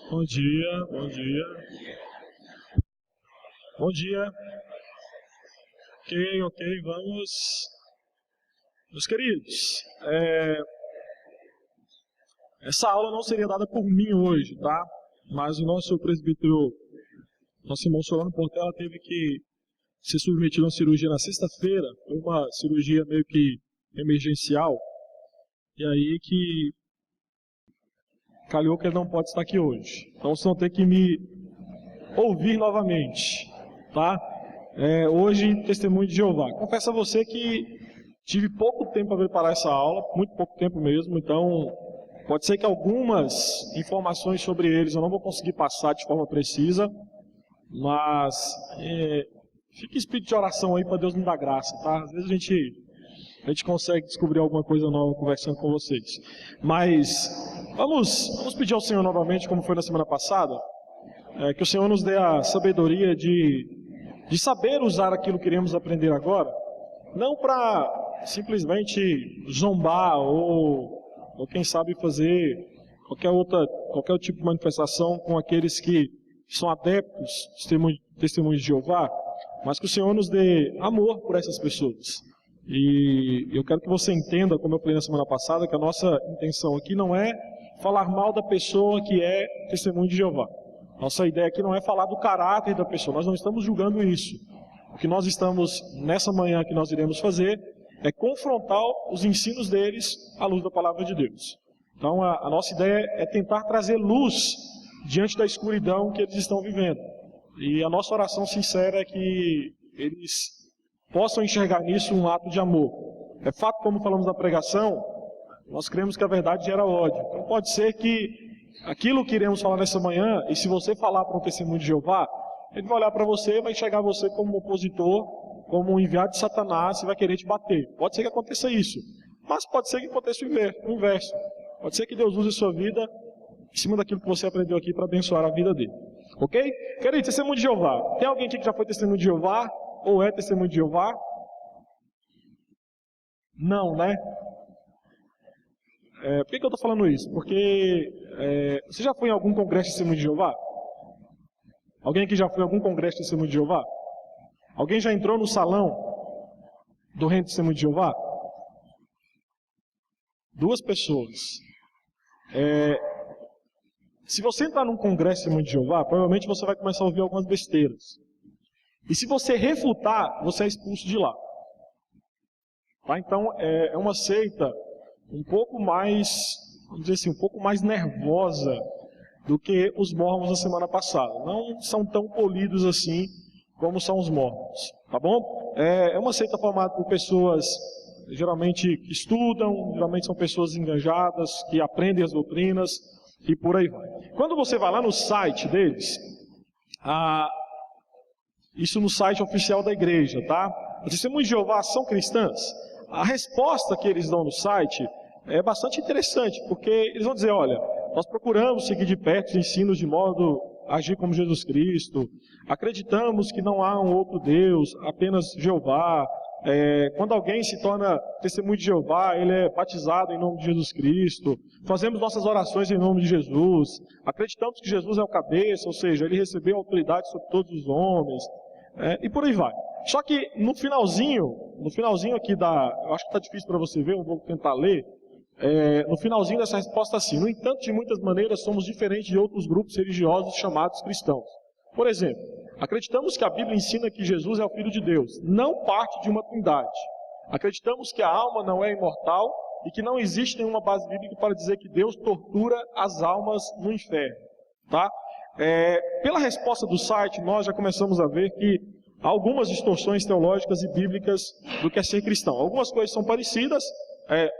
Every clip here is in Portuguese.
Bom dia, bom dia. Bom dia. Ok, vamos. Meus queridos, essa aula não seria dada por mim hoje, tá? Mas o nosso presbítero, nosso irmão Solano Portela, teve que ser submetido a uma cirurgia na sexta-feira. Foi uma cirurgia meio que emergencial. E aí que calhou que ele não pode estar aqui hoje. Então vocês vão ter que me ouvir novamente, tá? Hoje, testemunho de Jeová. Confesso a você que tive pouco tempo para preparar essa aula, muito pouco tempo mesmo, então pode ser que algumas informações sobre eles eu não vou conseguir passar de forma precisa, mas fique em espírito de oração aí para Deus me dar graça, tá? Às vezes a gente consegue descobrir alguma coisa nova conversando com vocês. Mas vamos pedir ao Senhor novamente, como foi na semana passada, que o Senhor nos dê a sabedoria de saber usar aquilo que iremos aprender agora, não para simplesmente zombar ou quem sabe fazer qualquer tipo de manifestação com aqueles que são adeptos, testemunhos de Jeová, mas que o Senhor nos dê amor por essas pessoas. E eu quero que você entenda, como eu falei na semana passada, que a nossa intenção aqui não é falar mal da pessoa que é testemunho de Jeová. Nossa ideia aqui não é falar do caráter da pessoa, nós não estamos julgando isso. O que nós estamos, nessa manhã que nós iremos fazer, é confrontar os ensinos deles à luz da palavra de Deus. Então a nossa ideia é tentar trazer luz diante da escuridão que eles estão vivendo. E a nossa oração sincera é que eles possam enxergar nisso um ato de amor. É fato, como falamos na pregação, nós cremos que a verdade gera ódio. Então pode ser que aquilo que iremos falar nessa manhã, e se você falar para um testemunho de Jeová, ele vai olhar para você e vai enxergar você como um opositor, como um enviado de Satanás e vai querer te bater. Pode ser que aconteça isso, mas pode ser que aconteça o inverso. Pode ser que Deus use a sua vida em cima daquilo que você aprendeu aqui para abençoar a vida dele. Ok? Querido, testemunho de Jeová. Tem alguém aqui que já foi testemunho de Jeová? Ou é testemunho de Jeová? Não, né? Por que eu estou falando isso? Porque você já foi em algum congresso de testemunho de Jeová? Alguém aqui já foi em algum congresso de testemunho de Jeová? Alguém já entrou no salão do reino de testemunho de Jeová? 2 pessoas. Se você entrar num congresso de testemunho de Jeová, provavelmente você vai começar a ouvir algumas besteiras. E se você refutar, você é expulso de lá. Tá? Então, é uma seita um pouco mais, vamos dizer assim, um pouco mais nervosa do que os mormons da semana passada. Não são tão polidos assim como são os mormons, tá bom? É uma seita formada por pessoas, geralmente, que estudam, geralmente são pessoas engajadas, que aprendem as doutrinas e por aí vai. Quando você vai lá no site deles, isso no site oficial da igreja, tá? Os testemunhos de Jeová são cristãs? A resposta que eles dão no site é bastante interessante, porque eles vão dizer, olha, nós procuramos seguir de perto os ensinos de modo a agir como Jesus Cristo, acreditamos que não há um outro Deus, apenas Jeová. Quando alguém se torna testemunho de Jeová, ele é batizado em nome de Jesus Cristo, fazemos nossas orações em nome de Jesus, acreditamos que Jesus é o cabeça, ou seja, ele recebeu autoridade sobre todos os homens, e por aí vai. Só que no finalzinho aqui eu acho que está difícil para você ver, eu vou tentar ler, no finalzinho dessa resposta assim, no entanto, de muitas maneiras somos diferentes de outros grupos religiosos chamados cristãos. Por exemplo, acreditamos que a Bíblia ensina que Jesus é o Filho de Deus, não parte de uma trindade. Acreditamos que a alma não é imortal e que não existe nenhuma base bíblica para dizer que Deus tortura as almas no inferno. Tá? Pela resposta do site, nós já começamos a ver que há algumas distorções teológicas e bíblicas do que é ser cristão. Algumas coisas são parecidas,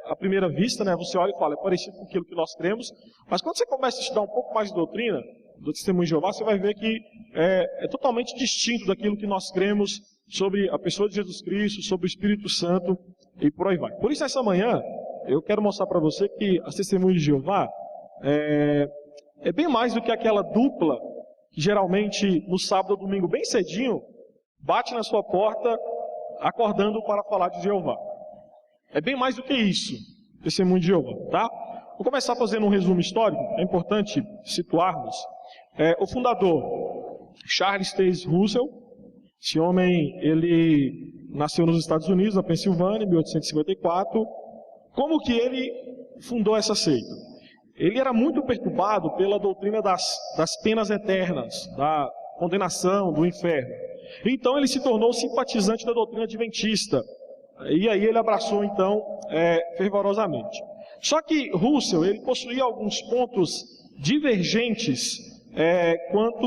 à primeira vista, né, você olha e fala, é parecido com aquilo que nós cremos, mas quando você começa a estudar um pouco mais de doutrina, do testemunho de Jeová, você vai ver que é totalmente distinto daquilo que nós cremos sobre a pessoa de Jesus Cristo, sobre o Espírito Santo e por aí vai. Por isso, essa manhã, eu quero mostrar para você que as testemunhas de Jeová é bem mais do que aquela dupla que geralmente no sábado ou domingo, bem cedinho, bate na sua porta acordando para falar de Jeová. É bem mais do que isso, testemunho de Jeová, tá? Vou começar fazendo um resumo histórico, é importante situarmos O fundador, Charles Taze Russell. Esse homem, ele nasceu nos Estados Unidos, na Pensilvânia, em 1854. Como que ele fundou essa seita? Ele era muito perturbado pela doutrina das penas eternas, da condenação, do inferno. Então ele se tornou simpatizante da doutrina adventista. E aí ele abraçou, então, fervorosamente. Só que Russell, ele possuía alguns pontos divergentes quanto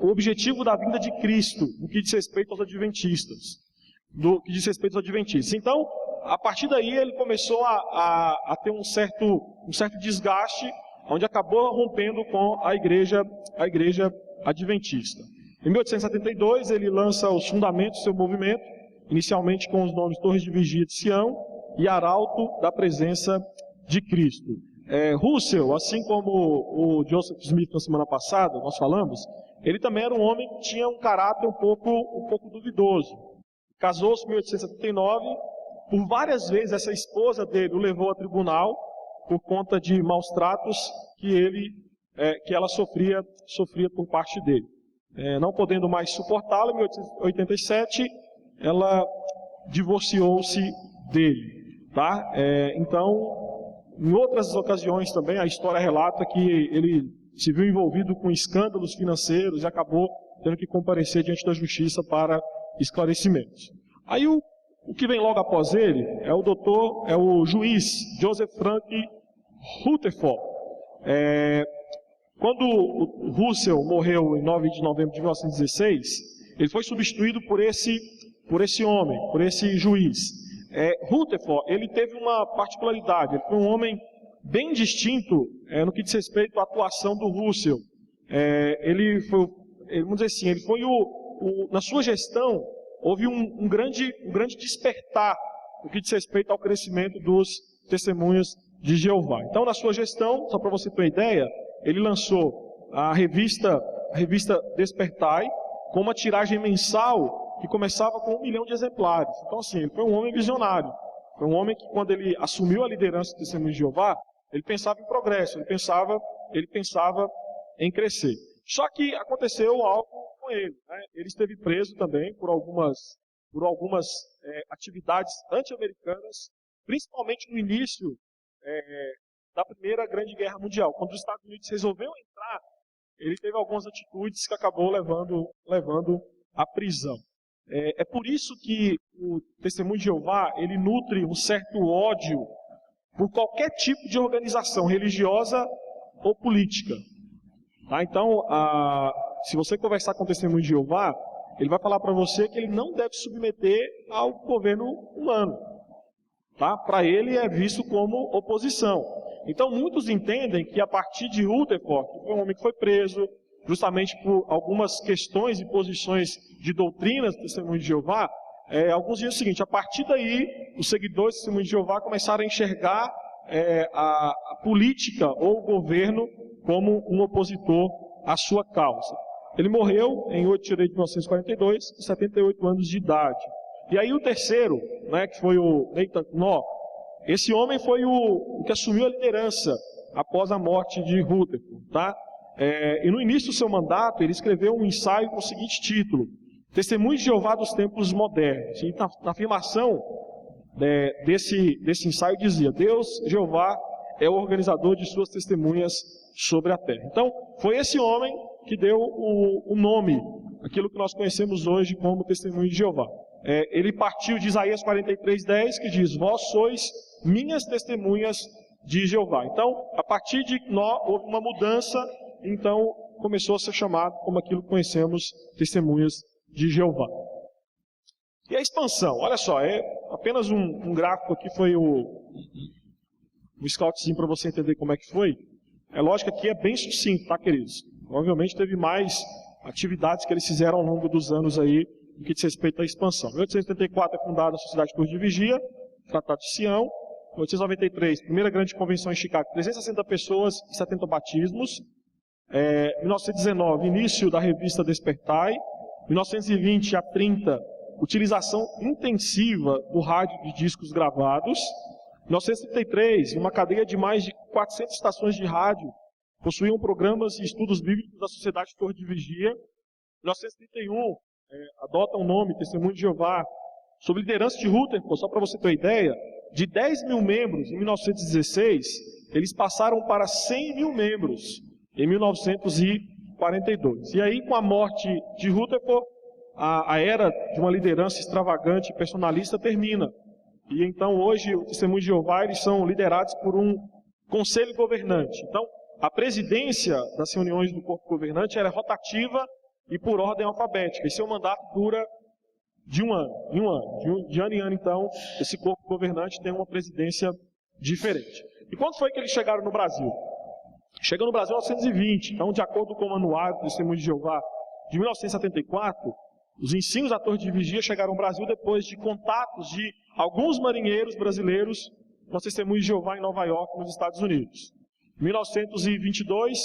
ao objetivo da vinda de Cristo, no que diz respeito aos adventistas. Então, a partir daí ele começou a ter um certo desgaste, onde acabou rompendo com a igreja adventista. Em 1872 ele lança os fundamentos do seu movimento, inicialmente com os nomes Torres de Vigia de Sião e Arauto da Presença de Cristo. Russell, assim como o Joseph Smith na semana passada, nós falamos, ele também era um homem que tinha um caráter um pouco duvidoso. Casou-se em 1879, por várias vezes essa esposa dele o levou a tribunal por conta de maus tratos que ela sofria por parte dele. Não podendo mais suportá-lo, em 1887 ela divorciou-se dele. Tá? Então, em outras ocasiões também, a história relata que ele se viu envolvido com escândalos financeiros e acabou tendo que comparecer diante da justiça para esclarecimentos. Aí o que vem logo após ele é o juiz Joseph Frank Rutherford. Quando o Russell morreu em 9 de novembro de 1916, ele foi substituído por esse homem, por esse juiz. Rutherford, ele teve uma particularidade, ele foi um homem bem distinto no que diz respeito à atuação do Russell. Vamos dizer assim, ele foi na sua gestão, houve um grande despertar no que diz respeito ao crescimento dos testemunhas de Jeová. Então, na sua gestão, só para você ter uma ideia, ele lançou a revista Despertai, com uma tiragem mensal que começava com 1 milhão de exemplares. Então, assim, ele foi um homem visionário. Foi um homem que, quando ele assumiu a liderança do Testemunho de Jeová, ele pensava em progresso, ele pensava em crescer. Só que aconteceu algo com ele. Né? Ele esteve preso também por algumas atividades anti-americanas, principalmente no início da Primeira Grande Guerra Mundial. Quando os Estados Unidos resolveu entrar, ele teve algumas atitudes que acabou levando à prisão. É por isso que o Testemunho de Jeová, ele nutre um certo ódio por qualquer tipo de organização religiosa ou política. Tá? Então, se você conversar com o Testemunho de Jeová, ele vai falar para você que ele não deve submeter ao governo humano. Tá? Para ele é visto como oposição. Então, muitos entendem que a partir de Rutherford, que foi um homem que foi preso, justamente por algumas questões e posições de doutrinas do Testemunho de Jeová, alguns dizem o seguinte: a partir daí, os seguidores do Testemunho de Jeová começaram a enxergar a política ou o governo como um opositor à sua causa. Ele morreu em 8 de janeiro de 1942, com 78 anos de idade. E aí o terceiro, né, que foi o Nathan Knorr, esse homem foi o que assumiu a liderança após a morte de Rutherford. Tá? E no início do seu mandato, ele escreveu um ensaio com o seguinte título: Testemunho de Jeová dos Tempos Modernos. E na afirmação desse ensaio dizia: Deus, Jeová, é o organizador de suas testemunhas sobre a terra. Então, foi esse homem que deu o nome, aquilo que nós conhecemos hoje como Testemunho de Jeová. Ele partiu de Isaías 43:10, que diz: Vós sois minhas testemunhas de Jeová. Então, a partir de nós, houve uma mudança, então começou a ser chamado como aquilo que conhecemos, testemunhas de Jeová. E a expansão, olha só, apenas um gráfico aqui, foi o scoutzinho para você entender como é que foi. É lógico que aqui é bem sucinto, tá, queridos? Provavelmente teve mais atividades que eles fizeram ao longo dos anos aí, no que diz respeito à expansão. Em 1874 é fundada a Sociedade Torres de Vigia, Tratado de Sião. Em 1893, primeira grande convenção em Chicago, 360 pessoas e 70 batismos. 1919, início da revista Despertai. 1920 a 30, utilização intensiva do rádio de discos gravados. 1933, uma cadeia de mais de 400 estações de rádio possuíam programas e estudos bíblicos da Sociedade Torre de Vigia. Em 1931, adota o nome Testemunho de Jeová, sob liderança de Rutherford, só para você ter uma ideia, de 10 mil membros em 1916, eles passaram para 100 mil membros em 1942. E aí, com a morte de Rutherford, a era de uma liderança extravagante e personalista termina. E então, hoje, o Testemunho de Jeová, eles são liderados por um conselho governante. Então, a presidência das reuniões do corpo governante era rotativa e por ordem alfabética. E seu mandato dura de um ano em ano. De ano em ano, então, esse corpo governante tem uma presidência diferente. E quando foi que eles chegaram no Brasil? Chegam no Brasil em 1920. Então, de acordo com o Anuário do Testemunho de Jeová de 1974, os ensinos da Torre de Vigia chegaram ao Brasil depois de contatos de alguns marinheiros brasileiros com os Testemunhos de Jeová em Nova York, nos Estados Unidos. Em 1922,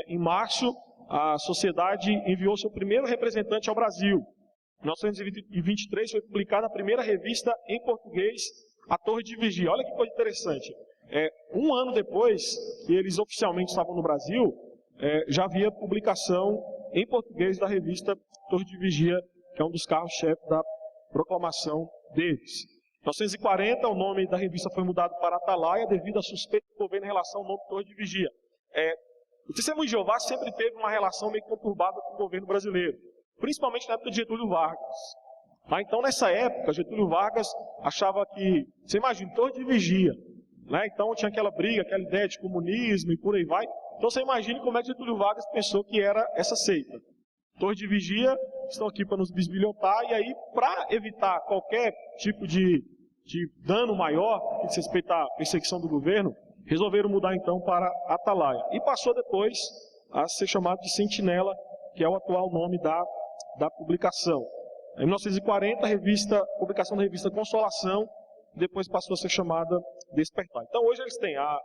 em março, a sociedade enviou seu primeiro representante ao Brasil. Em 1923 foi publicada a primeira revista em português, A Torre de Vigia. Olha que coisa interessante. Um ano depois que eles oficialmente estavam no Brasil, já havia publicação em português da revista Torre de Vigia, que é um dos carros-chefe da proclamação deles. Em 1940, o nome da revista foi mudado para Atalaia, devido à suspeita do governo em relação ao nome Torre de Vigia. O Testemunho de Jeová sempre teve uma relação meio conturbada com o governo brasileiro, principalmente na época de Getúlio Vargas. Então, nessa época, Getúlio Vargas achava que, você imagina, Torre de Vigia, né? Então tinha aquela briga, aquela ideia de comunismo e por aí vai. Então você imagine como é que Getúlio Vargas pensou que era essa seita. Torre de Vigia estão aqui para nos bisbilhotar, e aí, para evitar qualquer tipo de dano maior, que diz respeito à perseguição do governo, resolveram mudar então para Atalaia. E passou depois a ser chamado de Sentinela, que é o atual nome da publicação. Em 1940, a publicação da revista Consolação, depois passou a ser chamada Despertar. Então hoje eles têm a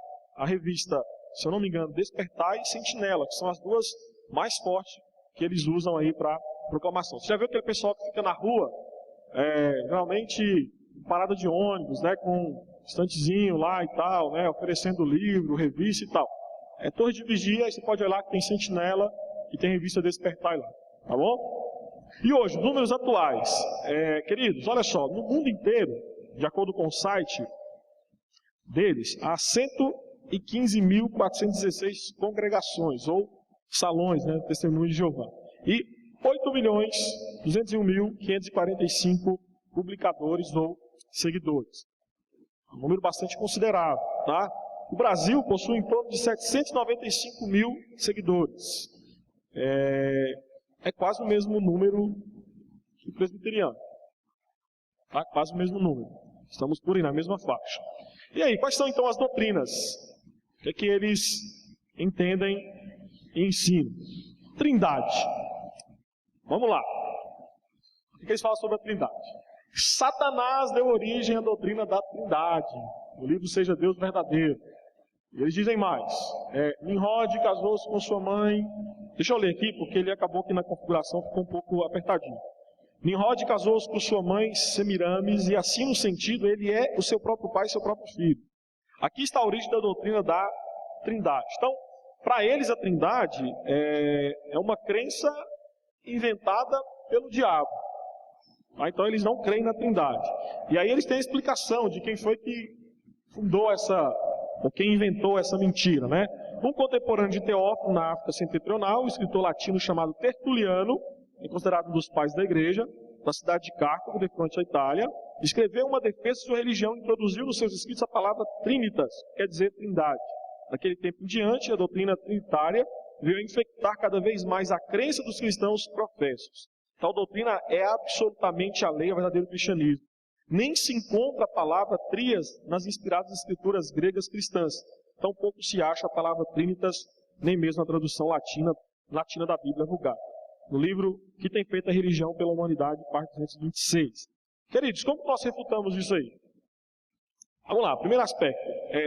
revista, se eu não me engano, Despertar e Sentinela, que são as duas mais fortes que eles usam aí para proclamação. Você já viu aquele pessoal que fica na rua, geralmente parada de ônibus, né, com um estantezinho lá e tal, né, oferecendo livro, revista e tal. Torre de Vigia, aí você pode olhar que tem Sentinela e tem revista Despertar lá, tá bom? E hoje, números atuais. Queridos, olha só, no mundo inteiro, de acordo com o site deles, há 115.416 congregações, ou salões, né, Testemunho de Jeová. E 8.201.545 publicadores ou seguidores. Um número bastante considerável, tá? O Brasil possui em torno de 795 mil seguidores. É quase o mesmo número que o presbiteriano. Tá? Quase o mesmo número. Estamos por aí, na mesma faixa. E aí, quais são então as doutrinas? O que é que eles entendem e ensinam? Trindade. Vamos lá. O que eles falam sobre a Trindade? Satanás deu origem à doutrina da Trindade. No livro Seja Deus Verdadeiro. E eles dizem mais. Nimrod casou-se com sua mãe. Deixa eu ler aqui, porque ele acabou que na configuração ficou um pouco apertadinho. Nimrod casou-se com sua mãe Semiramis, e assim no sentido, ele é o seu próprio pai e seu próprio filho. Aqui está a origem da doutrina da Trindade. Então, para eles a Trindade é uma crença inventada pelo diabo. Então eles não creem na Trindade. E aí eles têm a explicação de quem foi que fundou ou quem inventou essa mentira, né? Um contemporâneo de Teófilo na África Setentrional, um escritor latino chamado Tertuliano, é considerado um dos pais da igreja, da cidade de Cártago, de fronte à Itália, escreveu uma defesa de sua religião e introduziu nos seus escritos a palavra Trinitas, que quer dizer Trindade. Daquele tempo em diante, a doutrina trinitária veio infectar cada vez mais a crença dos cristãos professos. Tal doutrina é absolutamente alheia ao verdadeiro cristianismo. Nem se encontra a palavra trias nas inspiradas escrituras gregas cristãs. Tampouco se acha a palavra trinitas, nem mesmo na tradução latina da Bíblia Vulgata. No livro Que Tem Feito a Religião pela Humanidade, parte 226. Queridos, como nós refutamos isso aí? Vamos lá, primeiro aspecto.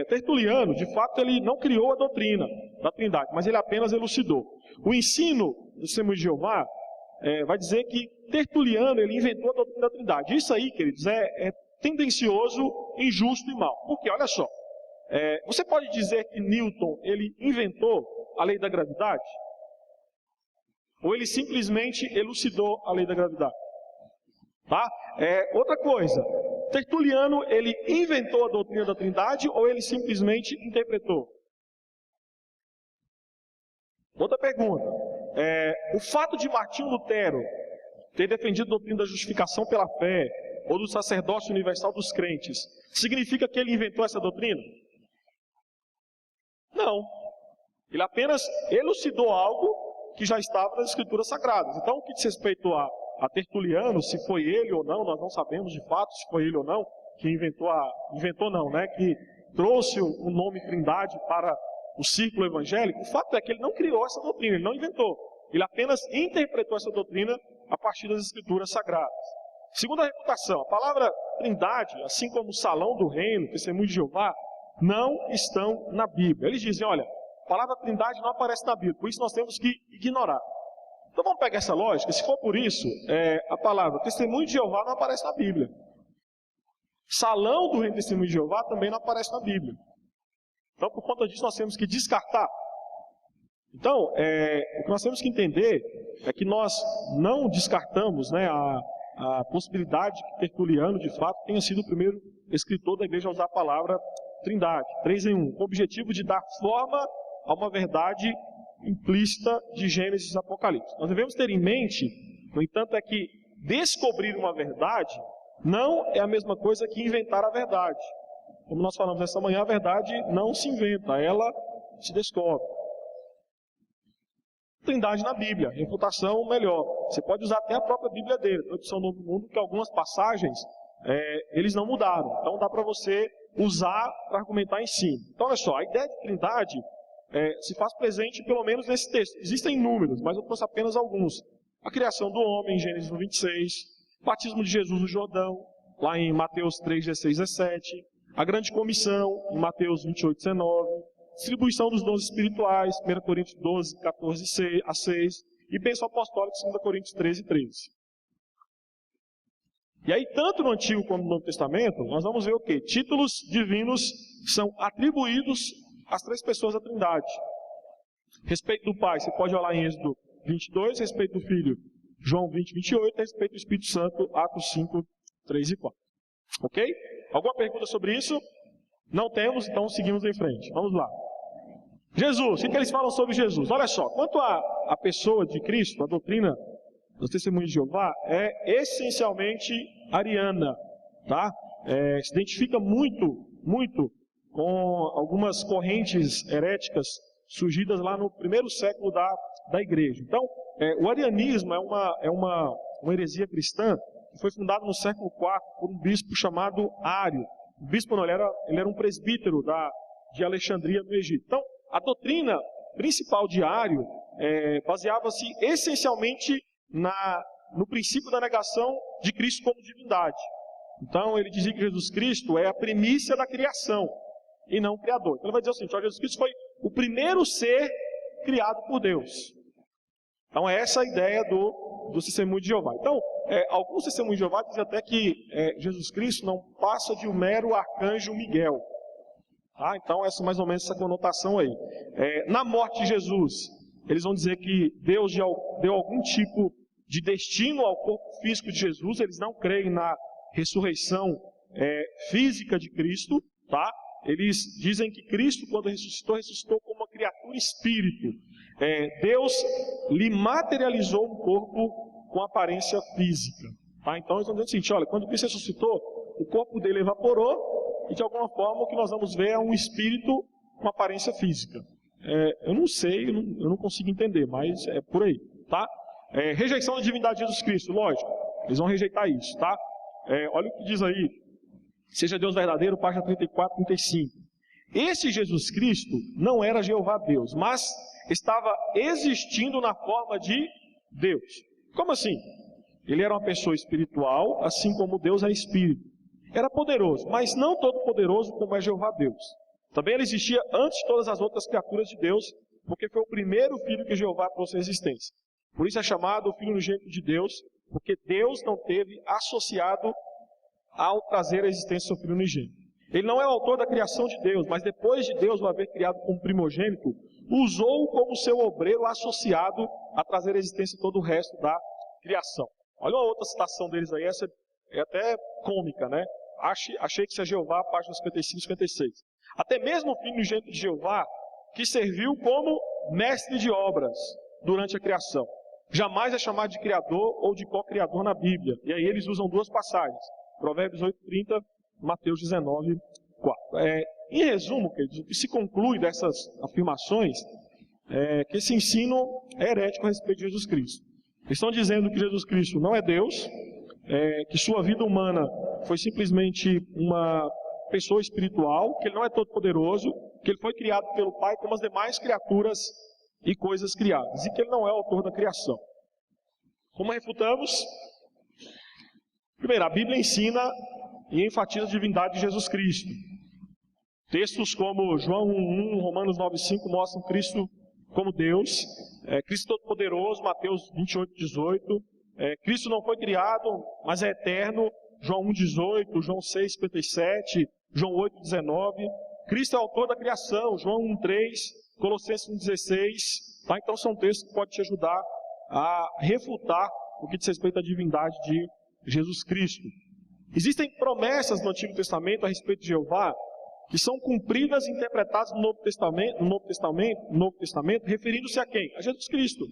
Tertuliano, de fato, ele não criou a doutrina da Trindade, mas ele apenas elucidou. O ensino do Testemunho de Jeová vai dizer que Tertuliano ele inventou a doutrina da Trindade. Isso aí, queridos, é tendencioso, injusto e mal. Porque, olha só, você pode dizer que Newton ele inventou a lei da gravidade? Ou ele simplesmente elucidou a lei da gravidade? Tá? Outra coisa, Tertuliano, ele inventou a doutrina da Trindade ou ele simplesmente interpretou? Outra pergunta, o fato de Martinho Lutero ter defendido a doutrina da justificação pela fé ou do sacerdócio universal dos crentes, significa que ele inventou essa doutrina? Não. Ele apenas elucidou algo que já estava nas Escrituras Sagradas. Então, o que diz respeito a Tertuliano, se foi ele ou não, nós não sabemos de fato se foi ele ou não, que que trouxe o nome Trindade para o círculo evangélico. O fato é que ele não criou essa doutrina, ele não inventou. Ele apenas interpretou essa doutrina a partir das Escrituras Sagradas. Segunda refutação, a palavra Trindade, assim como o Salão do Reino, Testemunho de Jeová, não estão na Bíblia. Eles dizem, olha, a palavra Trindade não aparece na Bíblia, por isso nós temos que ignorar. Então vamos pegar essa lógica, se for por isso, a palavra Testemunho de Jeová não aparece na Bíblia. Salão do Reino Testemunho de Jeová também não aparece na Bíblia. Então por conta disso nós temos que descartar. Então, o que nós temos que entender é que nós não descartamos, né, a possibilidade que Tertuliano, de fato, tenha sido o primeiro escritor da igreja a usar a palavra Trindade, 3 em 1, com o objetivo de dar forma a uma verdade implícita de Gênesis e Apocalipse. Nós devemos ter em mente, no entanto, é que descobrir uma verdade não é a mesma coisa que inventar a verdade. Como nós falamos essa manhã, a verdade não se inventa, ela se descobre. Trindade na Bíblia, refutação melhor. Você pode usar até a própria Bíblia dele, a Tradução Novo Mundo, que algumas passagens eles não mudaram. Então dá para você usar para argumentar em cima. Então olha só, a ideia de Trindade se faz presente pelo menos nesse texto. Existem inúmeros, mas eu trouxe apenas alguns. A criação do homem, em Gênesis 26, o batismo de Jesus no Jordão, lá em Mateus 3, 16, 17, a grande comissão, em Mateus 28, 19, distribuição dos dons espirituais, 1 Coríntios 12, 14 a 6, e bênção apostólica, 2 Coríntios 13, 13. E aí, tanto no Antigo como no Novo Testamento, nós vamos ver o quê? Títulos divinos são atribuídos às 3 pessoas da Trindade. Respeito do Pai, você pode olhar em Êxodo 22, respeito do Filho, João 20, 28, respeito do Espírito Santo, Atos 5, 3 e 4. Ok? Alguma pergunta sobre isso? Não temos, então seguimos em frente. Vamos lá. Jesus, o que eles falam sobre Jesus? Olha só, quanto à pessoa de Cristo, a doutrina dos Testemunhos de Jeová é essencialmente ariana, tá? Se identifica muito com algumas correntes heréticas surgidas lá no primeiro século da igreja. Então, o arianismo é uma heresia cristã que foi fundada no século IV por um bispo chamado Ário. O bispo não, ele era um presbítero de Alexandria, no Egito. Então, a doutrina principal de Ário baseava-se essencialmente no princípio da negação de Cristo como divindade. Então, ele dizia que Jesus Cristo é a primícia da criação e não o Criador. Então, ele vai dizer o seguinte, Jesus Cristo foi o primeiro ser criado por Deus. Então, essa é a ideia do Testemunho de Jeová. Então, alguns Testemunhos de Jeová dizem até que Jesus Cristo não passa de um mero arcanjo Miguel. Tá? Então, essa mais ou menos essa conotação aí. Na morte de Jesus, eles vão dizer que Deus deu algum tipo de destino ao corpo físico de Jesus. Eles não creem na ressurreição física de Cristo. Tá? Eles dizem que Cristo, quando ressuscitou como uma criatura espírito. Deus lhe materializou um corpo com aparência física. Tá? Então, eles estão dizendo o seguinte, olha, quando Cristo ressuscitou, o corpo dele evaporou, e de alguma forma o que nós vamos ver é um espírito com aparência física. Eu não sei, eu não consigo entender, mas é por aí. Tá? Rejeição da divindade de Jesus Cristo, lógico, eles vão rejeitar isso. Tá? Olha o que diz aí, seja Deus verdadeiro, página 34, 35. Esse Jesus Cristo não era Jeová Deus, mas estava existindo na forma de Deus. Como assim? Ele era uma pessoa espiritual, assim como Deus é espírito. Era poderoso, mas não todo poderoso como é Jeová Deus. Também ele existia antes de todas as outras criaturas de Deus, porque foi o primeiro filho que Jeová trouxe à existência. Por isso é chamado o Filho unigênito de Deus, porque Deus não teve associado ao trazer à existência seu Filho unigênito. Ele não é o autor da criação de Deus, mas depois de Deus o haver criado como primogênito, usou-o como seu obreiro associado a trazer à existência todo o resto da criação. Olha uma outra citação deles aí, essa é até cômica, né? Achei que isso é Jeová, página 55 e 56. Até mesmo o primogênito de Jeová, que serviu como mestre de obras durante a criação, jamais é chamado de criador ou de co-criador na Bíblia. E aí eles usam duas passagens, Provérbios 8:30, Mateus 19:4. Em resumo, queridos, o que se conclui dessas afirmações é que esse ensino é herético a respeito de Jesus Cristo. Eles estão dizendo que Jesus Cristo não é Deus, que sua vida humana foi simplesmente uma pessoa espiritual, que ele não é todo poderoso, que ele foi criado pelo Pai como as demais criaturas e coisas criadas, e que ele não é o autor da criação. Como refutamos? Primeiro, a Bíblia ensina e enfatiza a divindade de Jesus Cristo. Textos como João 1:1, Romanos 9:5 mostram Cristo como Deus, Cristo Todo-Poderoso, Mateus 28:18, Cristo não foi criado, mas é eterno, João 1:18, João 6:57, João 8:19, Cristo é autor da criação, João 1:3, Colossenses 1:16, tá? Então são textos que podem te ajudar a refutar o que diz respeito à divindade de Jesus Cristo. Existem promessas no Antigo Testamento a respeito de Jeová que são cumpridas e interpretadas no Novo Testamento, referindo-se a quem? A Jesus Cristo.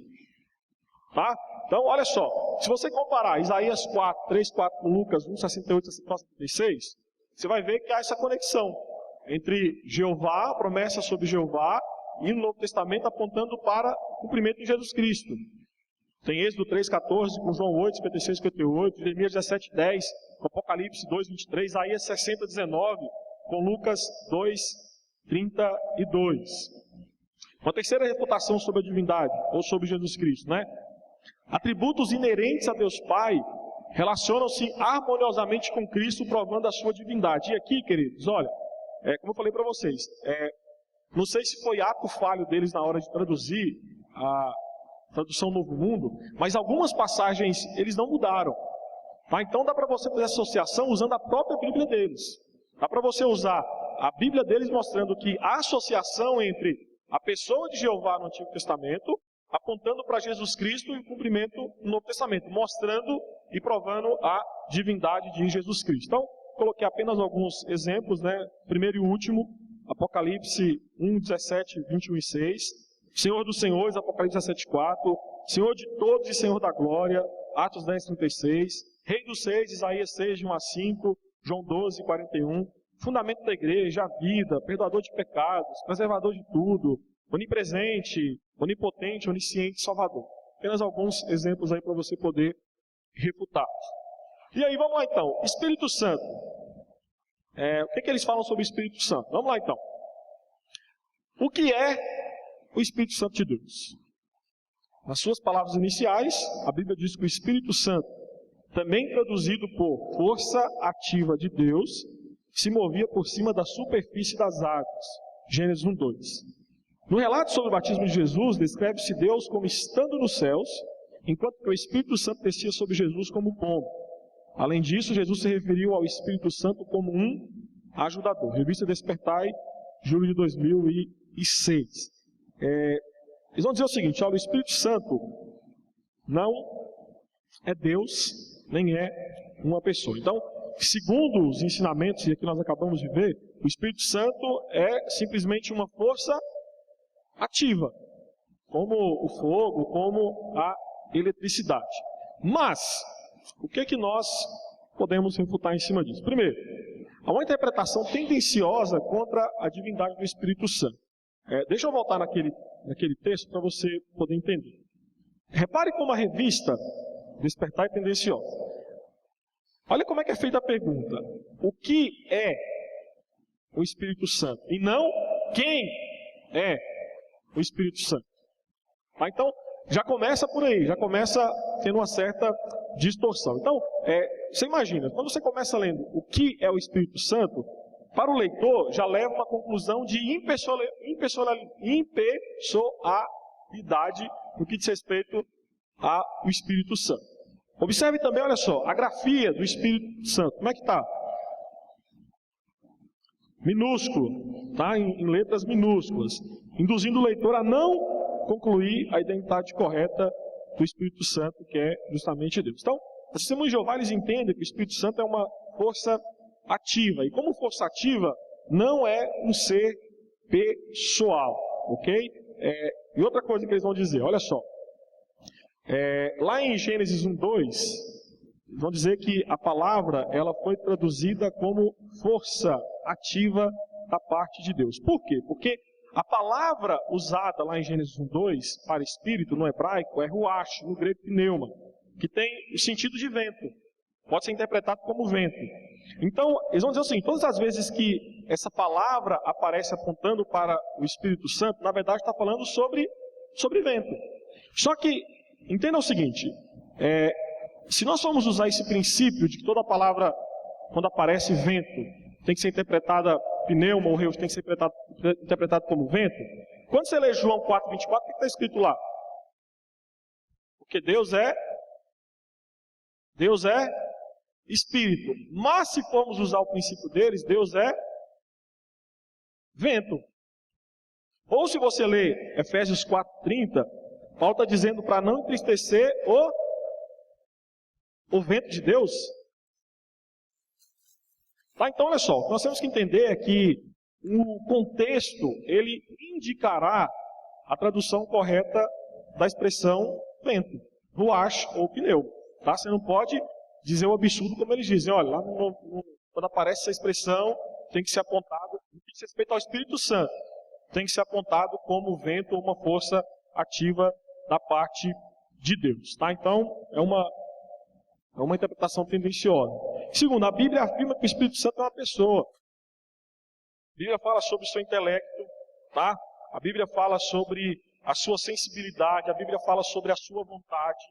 Tá? Então, olha só, se você comparar Isaías 4:3-4 com Lucas 1:68-76, você vai ver que há essa conexão entre Jeová, a promessa sobre Jeová, e no Novo Testamento apontando para o cumprimento de Jesus Cristo. Tem Êxodo 3:14 com João 8:56-58, Jeremias 17:10, com Apocalipse 2:23, Isaías 60:19, com Lucas 2:32. Uma terceira refutação sobre a divindade, ou sobre Jesus Cristo, né? Atributos inerentes a Deus Pai relacionam-se harmoniosamente com Cristo, provando a sua divindade. E aqui, queridos, olha, como eu falei para vocês, não sei se foi ato falho deles na hora de traduzir a tradução Novo Mundo, mas algumas passagens eles não mudaram. Tá? Então dá para você fazer associação usando a própria Bíblia deles. Dá para você usar a Bíblia deles mostrando que há associação entre a pessoa de Jeová no Antigo Testamento, apontando para Jesus Cristo e o cumprimento no Novo Testamento, mostrando e provando a divindade de Jesus Cristo. Então, coloquei apenas alguns exemplos, né? Primeiro e último, Apocalipse 1:17, 21 e 6. Senhor dos Senhores, Apocalipse 17:4. Senhor de todos e Senhor da glória, Atos 10:36. Rei dos Reis, Isaías 6, 1-5. João 12:41. Fundamento da igreja, a vida, perdoador de pecados, preservador de tudo, onipresente, onipotente, onisciente, salvador. Apenas alguns exemplos aí para você poder refutar. E aí, vamos lá então. Espírito Santo. O que eles falam sobre o Espírito Santo? Vamos lá então. O que é o Espírito Santo de Deus? Nas suas palavras iniciais, a Bíblia diz que o Espírito Santo, também traduzido por força ativa de Deus, se movia por cima da superfície das águas. Gênesis 1:2. No relato sobre o batismo de Jesus, descreve-se Deus como estando nos céus, enquanto que o Espírito Santo descia sobre Jesus como pombo. Além disso, Jesus se referiu ao Espírito Santo como um ajudador. Revista Despertai, julho de 2006. Eles vão dizer o seguinte: olha, o Espírito Santo não é Deus, nem é uma pessoa. Então, segundo os ensinamentos, e aqui nós acabamos de ver, o Espírito Santo é simplesmente uma força ativa, como o fogo, como a eletricidade. Mas, o que nós podemos refutar em cima disso? Primeiro, há uma interpretação tendenciosa contra a divindade do Espírito Santo. Deixa eu voltar naquele texto para você poder entender. Repare como a revista Despertar é tendenciosa. Olha como é que é feita a pergunta. O que é o Espírito Santo? E não quem é o Espírito Santo. Tá? Então, já começa por aí, já começa tendo uma certa distorção. Então, você imagina, quando você começa lendo o que é o Espírito Santo, para o leitor já leva uma conclusão de impessoalidade no que diz respeito ao Espírito Santo. Observe também, olha só, a grafia do Espírito Santo. Como é que está? minúsculo, tá? Em letras minúsculas, induzindo o leitor a não concluir a identidade correta do Espírito Santo, que é justamente Deus. Então, as testemunhas de Jeová, eles entendem que o Espírito Santo é uma força ativa, e como força ativa, não é um ser pessoal, ok? E outra coisa que eles vão dizer, olha só, lá em Gênesis 1:2, eles vão dizer que a palavra, ela foi traduzida como força ativa da parte de Deus. Por quê? Porque a palavra usada lá em Gênesis 1:2 para espírito no hebraico é ruach, no grego pneuma, que tem o sentido de vento. Pode ser interpretado como vento. Então, eles vão dizer assim, todas as vezes que essa palavra aparece apontando para o Espírito Santo, na verdade está falando sobre vento. Só que, entenda o seguinte, se nós formos usar esse princípio de que toda palavra, quando aparece vento, tem que ser interpretada pneuma, ou reus, tem que ser interpretado como vento, quando você lê João 4:24, o que está escrito lá? Porque Deus é Espírito. Mas se formos usar o princípio deles, Deus é vento. Ou se você lê Efésios 4:30, Paulo está dizendo para não entristecer o vento de Deus. Tá, então olha só, nós temos que entender é que o contexto, ele indicará a tradução correta da expressão vento, ruach ou pneu. Tá? Você não pode dizer o absurdo como eles dizem. Olha, lá quando aparece essa expressão, tem que ser apontado, no que diz respeito ao Espírito Santo, tem que ser apontado como vento ou uma força ativa da parte de Deus. Tá? Então, é uma interpretação tendenciosa. Segundo, a Bíblia afirma que o Espírito Santo é uma pessoa. A Bíblia fala sobre o seu intelecto, tá? A Bíblia fala sobre a sua sensibilidade, a Bíblia fala sobre a sua vontade.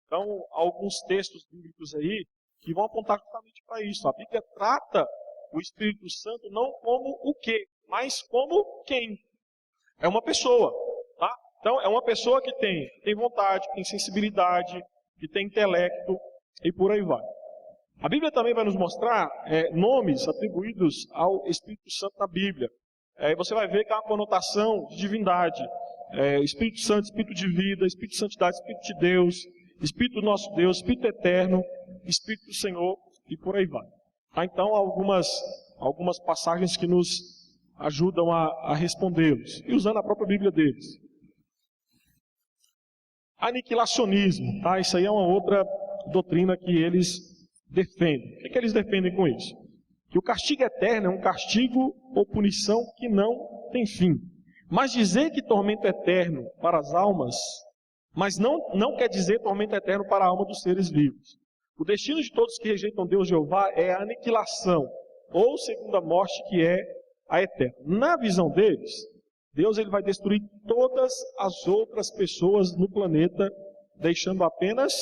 Então, alguns textos bíblicos aí que vão apontar justamente para isso. A Bíblia trata o Espírito Santo não como o quê, mas como quem. É uma pessoa, tá? Então, é uma pessoa que tem vontade, que tem sensibilidade, que tem intelecto e por aí vai. A Bíblia também vai nos mostrar nomes atribuídos ao Espírito Santo na Bíblia. Você vai ver que há uma conotação de divindade. Espírito Santo, Espírito de vida, Espírito de santidade, Espírito de Deus, Espírito do nosso Deus, Espírito eterno, Espírito do Senhor e por aí vai. Tá? Então, algumas passagens que nos ajudam a respondê-los. E usando a própria Bíblia deles. Aniquilacionismo. Tá? Isso aí é uma outra doutrina que eles defendem. O que eles defendem com isso? Que o castigo eterno é um castigo ou punição que não tem fim. Mas dizer que tormento eterno para as almas, mas não quer dizer tormento eterno para a alma dos seres vivos. O destino de todos que rejeitam Deus Jeová é a aniquilação, ou segunda morte, que é a eterna. Na visão deles, Deus ele vai destruir todas as outras pessoas no planeta, deixando apenas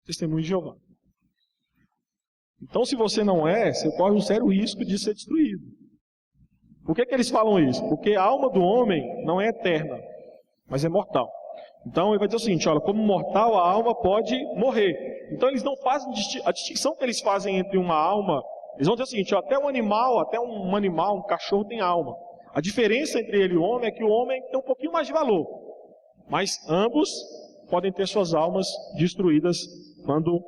testemunho de Jeová. Então, se você não você corre um sério risco de ser destruído. Por que eles falam isso? Porque a alma do homem não é eterna, mas é mortal. Então, ele vai dizer o seguinte, olha, como mortal, a alma pode morrer. Então, eles não fazem a distinção que eles fazem entre uma alma. Eles vão dizer o seguinte, até um animal, um cachorro tem alma. A diferença entre ele e o homem é que o homem tem um pouquinho mais de valor. Mas ambos podem ter suas almas destruídas quando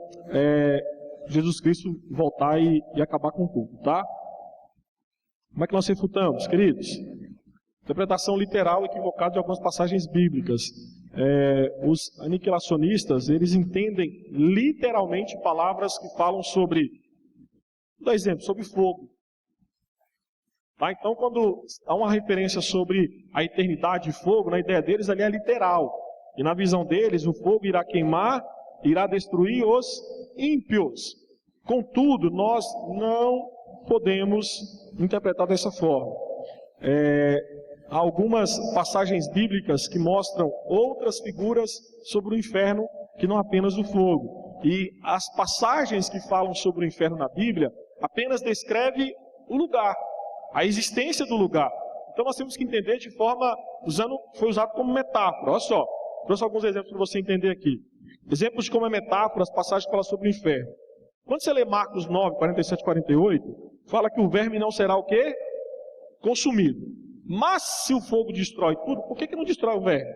Jesus Cristo voltar e acabar com tudo, tá? Como é que nós refutamos, queridos? Interpretação literal equivocada de algumas passagens bíblicas. Os aniquilacionistas, eles entendem literalmente palavras que falam sobre, vou dar exemplo, sobre fogo. Tá? Então, quando há uma referência sobre a eternidade de fogo, na ideia deles ali é literal. E na visão deles, o fogo irá queimar, irá destruir os ímpios. Contudo, nós não podemos interpretar dessa forma. Há algumas passagens bíblicas que mostram outras figuras sobre o inferno que não apenas o fogo. E as passagens que falam sobre o inferno na Bíblia apenas descreve o lugar, a existência do lugar. Então nós temos que entender de forma, foi usado como metáfora. Olha só, trouxe alguns exemplos para você entender aqui. Exemplos de como é metáfora, as passagens que falam sobre o inferno. Quando você lê Marcos 9, 47 e 48, fala que o verme não será o quê? consumido. Mas se o fogo destrói tudo, por que não destrói o verme?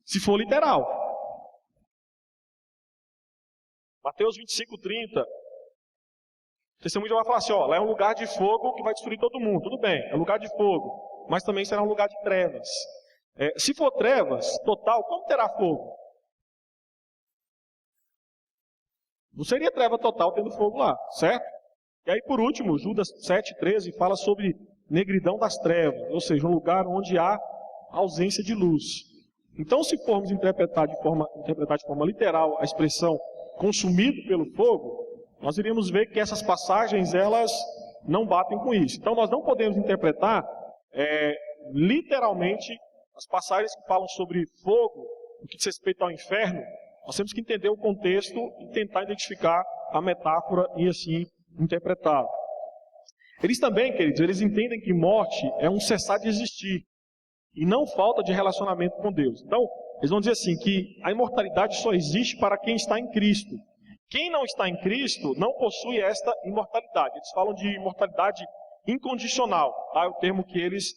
Se for literal. Mateus 25:30. O testemunho já vai falar assim, ó, lá é um lugar de fogo que vai destruir todo mundo. Tudo bem, é um lugar de fogo, mas também será um lugar de trevas. Se for trevas total, como terá fogo? Não seria treva total tendo fogo lá, certo? E aí, por último, Judas 7,13 fala sobre negridão das trevas, ou seja, um lugar onde há ausência de luz. Então, se formos interpretar de forma literal a expressão consumido pelo fogo, nós iríamos ver que essas passagens, elas não batem com isso. Então, nós não podemos interpretar literalmente as passagens que falam sobre fogo, o que diz respeito ao inferno. Nós temos que entender o contexto e tentar identificar a metáfora e assim interpretá-la. Eles também, queridos, eles entendem que morte é um cessar de existir e não falta de relacionamento com Deus. Então, eles vão dizer assim, que a imortalidade só existe para quem está em Cristo. Quem não está em Cristo não possui esta imortalidade. Eles falam de imortalidade incondicional, tá? É o termo que eles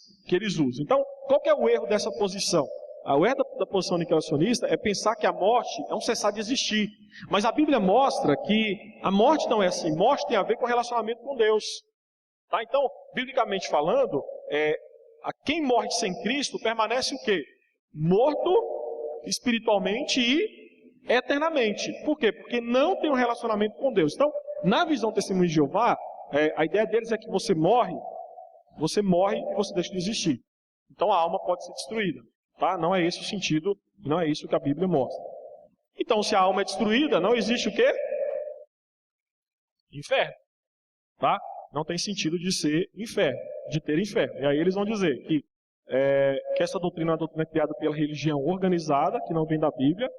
usam. Então, qual que é o erro dessa posição? O erro da posição nicolacionista é pensar que a morte é um cessar de existir. Mas a Bíblia mostra que a morte não é assim. Morte tem a ver com relacionamento com Deus. Tá? Então, biblicamente falando, a quem morre sem Cristo permanece o quê? Morto espiritualmente e eternamente. Por quê? Porque não tem um relacionamento com Deus. Então, na visão do Testemunho de Jeová, a ideia deles é que você morre e você deixa de existir. Então a alma pode ser destruída. Tá? Não é esse o sentido, não é isso que a Bíblia mostra. Então, se a alma é destruída, não existe o quê? Inferno. Tá? Não tem sentido de ser inferno, de ter inferno. E aí eles vão dizer que essa doutrina é uma doutrina criada pela religião organizada, que não vem da Bíblia,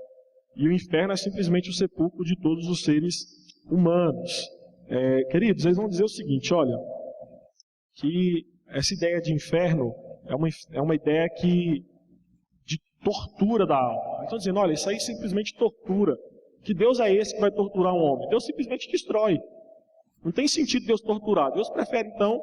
e o inferno é simplesmente o sepulcro de todos os seres humanos. Queridos, eles vão dizer o seguinte, olha, que essa ideia de inferno é uma ideia de tortura da alma. Estão dizendo, olha, isso aí simplesmente tortura. Que Deus é esse que vai torturar um homem? Deus simplesmente destrói. Não tem sentido Deus torturar. Deus prefere, então,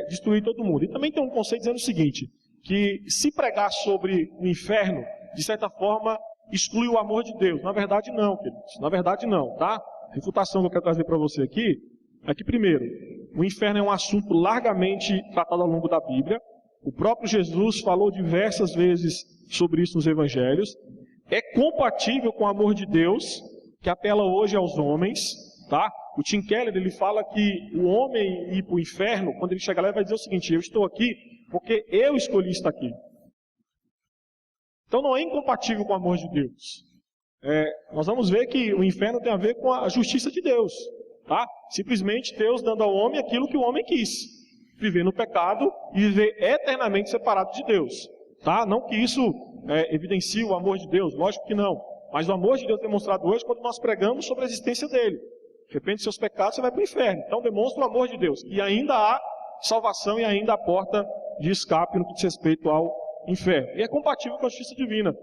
destruir todo mundo. E também tem um conceito dizendo o seguinte, que se pregar sobre o inferno, de certa forma, exclui o amor de Deus. Na verdade, não, queridos. Na verdade, não, tá? A refutação que eu quero trazer para você aqui é que, primeiro, o inferno é um assunto largamente tratado ao longo da Bíblia. O próprio Jesus falou diversas vezes sobre isso nos evangelhos. É compatível com o amor de Deus, que apela hoje aos homens, tá? O Tim Keller, ele fala que o homem ir para o inferno, quando ele chegar lá, ele vai dizer o seguinte, eu estou aqui porque eu escolhi estar aqui. Então não é incompatível com o amor de Deus. Nós vamos ver que o inferno tem a ver com a justiça de Deus, tá? Simplesmente Deus dando ao homem aquilo que o homem quis. Viver no pecado e viver eternamente separado de Deus. Tá? Não que isso evidencie o amor de Deus, lógico que não. Mas o amor de Deus é demonstrado hoje quando nós pregamos sobre a existência dele. Arrepende dos seus pecados, você vai para o inferno. Então demonstra o amor de Deus. E ainda há salvação e ainda há porta de escape no que diz respeito ao inferno. E é compatível com a justiça divina.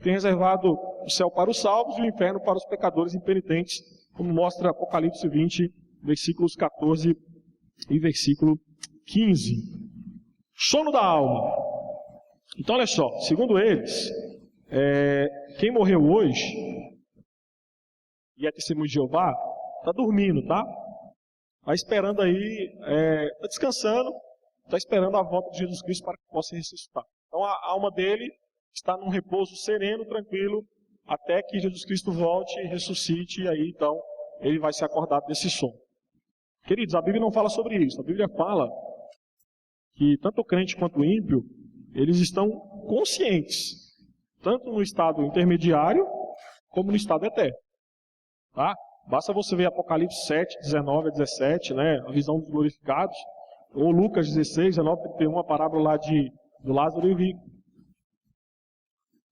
Tem reservado o céu para os salvos e o inferno para os pecadores impenitentes, como mostra Apocalipse 20, versículos 14 e versículo 15. Sono da alma. Então, olha só, segundo eles, quem morreu hoje e é testemunho de Jeová, está dormindo, tá? Está esperando aí, está descansando, está esperando a volta de Jesus Cristo para que possa ressuscitar. Então, a alma dele está num repouso sereno, tranquilo, até que Jesus Cristo volte e ressuscite, e aí, então, ele vai ser acordado desse sono. Queridos, a Bíblia não fala sobre isso. A Bíblia fala que tanto o crente quanto o ímpio, eles estão conscientes, tanto no estado intermediário, como no estado eterno. Tá? Basta você ver Apocalipse 7, 19 a 17, né, a visão dos glorificados, ou Lucas 16, 19 a 31, a parábola lá do Lázaro e o rico.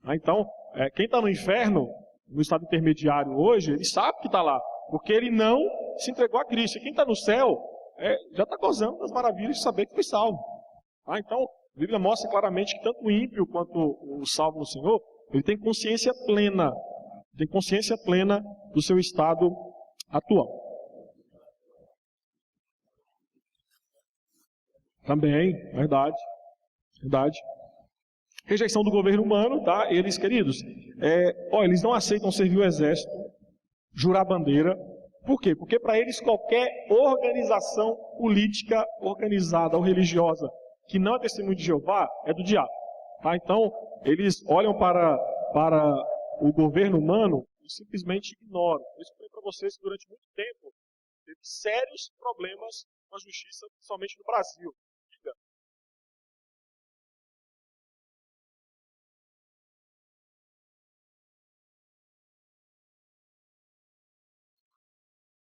Então, quem está no inferno, no estado intermediário hoje, ele sabe que está lá, porque ele não se entregou a Cristo. E quem está no céu, já está gozando das maravilhas de saber que foi salvo. Então, a Bíblia mostra claramente que tanto o ímpio quanto o salvo no Senhor, ele tem consciência plena do seu estado atual. Também, verdade. Verdade. Rejeição do governo humano, tá? Eles, queridos, eles não aceitam servir o exército, jurar bandeira. Por quê? Porque para eles qualquer organização política organizada ou religiosa que não é testemunho de Jeová é do diabo. Tá? Então, eles olham para o governo humano e simplesmente ignoram. Eu expliquei para vocês que durante muito tempo teve sérios problemas com a justiça, principalmente no Brasil.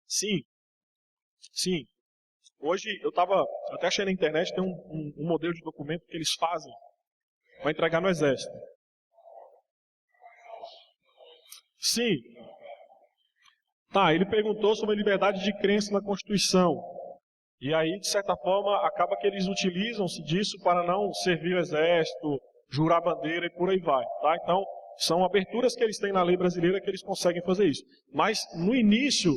Sim, sim. Hoje eu até achei na internet, tem um modelo de documento que eles fazem para entregar no exército. Sim. Tá, ele perguntou sobre a liberdade de crença na Constituição. E aí, de certa forma, acaba que eles utilizam-se disso para não servir o exército, jurar bandeira e por aí vai. Tá? Então, são aberturas que eles têm na lei brasileira que eles conseguem fazer isso. Mas, no início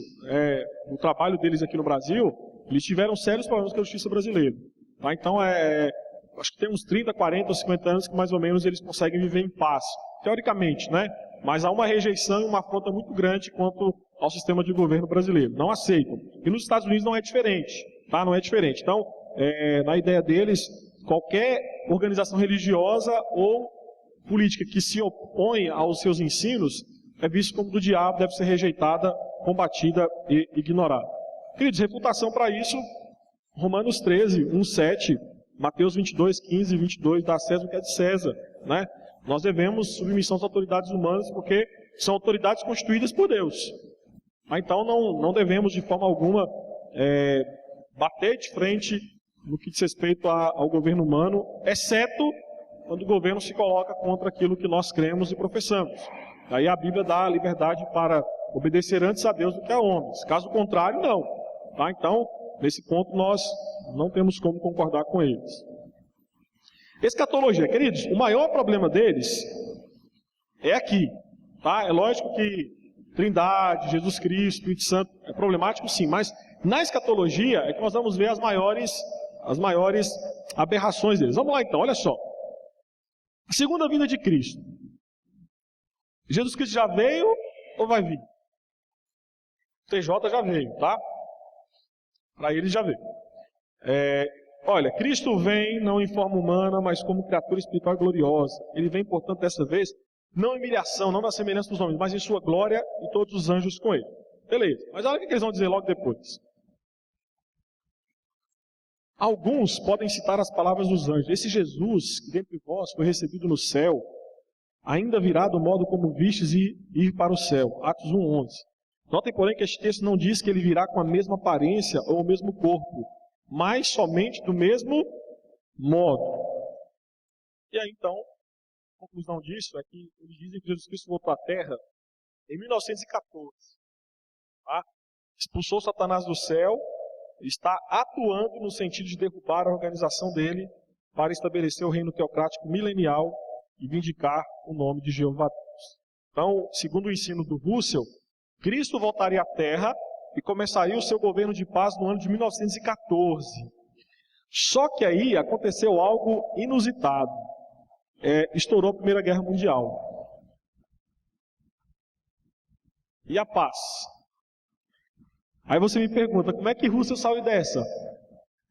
do trabalho deles aqui no Brasil, eles tiveram sérios problemas com a justiça brasileira. Tá? Então, acho que tem uns 30, 40 ou 50 anos que mais ou menos eles conseguem viver em paz. Teoricamente, né? Mas há uma rejeição e uma afronta muito grande quanto ao sistema de governo brasileiro. Não aceitam. E nos Estados Unidos não é diferente. Tá? Não é diferente. Então, na ideia deles, qualquer organização religiosa ou política que se opõe aos seus ensinos é visto como do diabo, deve ser rejeitada, combatida e ignorada. Queridos, refutação para isso, Romanos 13, 1, 7, Mateus 22, 15 e 22, dá a César o que é de César. Né? Nós devemos submissão às autoridades humanas porque são autoridades constituídas por Deus. Então não devemos de forma alguma bater de frente no que diz respeito ao governo humano, exceto quando o governo se coloca contra aquilo que nós cremos e professamos. Aí a Bíblia dá a liberdade para obedecer antes a Deus do que a homens. Caso contrário, não. Tá? Então, nesse ponto, nós não temos como concordar com eles. Escatologia, queridos, o maior problema deles é aqui. Tá? É lógico que Trindade, Jesus Cristo, Espírito Santo, é problemático sim, mas na escatologia é que nós vamos ver as maiores aberrações deles. Vamos lá então, olha só. A segunda vinda de Cristo. Jesus Cristo já veio ou vai vir? O TJ já veio, tá? Para ele já veio. Olha, Cristo vem não em forma humana, mas como criatura espiritual gloriosa. Ele vem, portanto, dessa vez, não em humilhação, não na semelhança dos homens, mas em sua glória e todos os anjos com ele. Beleza, mas olha o que eles vão dizer logo depois. Alguns podem citar as palavras dos anjos. Esse Jesus, que dentre vós foi recebido no céu, ainda virá do modo como vistes e ir para o céu. Atos 1:11. Notem, porém, que este texto não diz que ele virá com a mesma aparência ou o mesmo corpo, mas somente do mesmo modo. E aí, então, a conclusão disso é que eles dizem que Jesus Cristo voltou à Terra em 1914. Tá? Expulsou Satanás do céu, está atuando no sentido de derrubar a organização dele para estabelecer o reino teocrático milenial e vindicar o nome de Jeová Deus. Então, segundo o ensino do Russell, Cristo voltaria à Terra e começaria o seu governo de paz no ano de 1914. Só que aí aconteceu algo inusitado. Estourou a Primeira Guerra Mundial. E a paz? Aí você me pergunta, como é que Russell saiu dessa?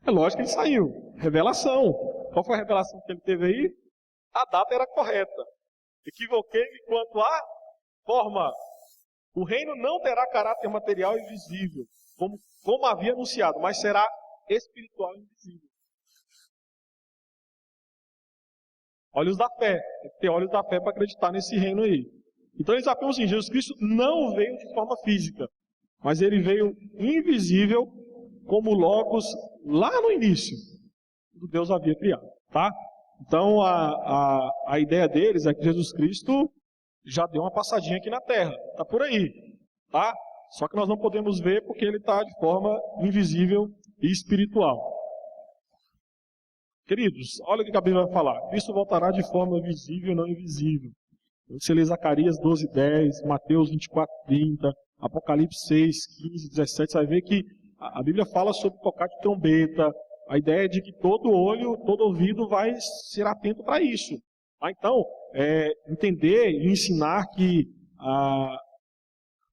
É lógico que ele saiu. Revelação. Qual foi a revelação que ele teve aí? A data era correta. Equivoquei-me quanto à forma. O reino não terá caráter material e visível, como havia anunciado, mas será espiritual e invisível. Olhos da fé. Tem que ter olhos da fé para acreditar nesse reino aí. Então eles afirmam assim, Jesus Cristo não veio de forma física, mas ele veio invisível como Logos lá no início, quando Deus havia criado. Tá? Então a ideia deles é que Jesus Cristo já deu uma passadinha aqui na Terra. Está por aí. Tá? Só que nós não podemos ver porque ele está de forma invisível e espiritual. Queridos, olha o que a Bíblia vai falar. Cristo voltará de forma visível e não invisível. Você lê Zacarias 12:10, Mateus 24:30, Apocalipse 6:15, 17, você vai ver que a Bíblia fala sobre tocar de trombeta, a ideia de que todo olho, todo ouvido vai ser atento para isso. Tá? Então, entender e ensinar que a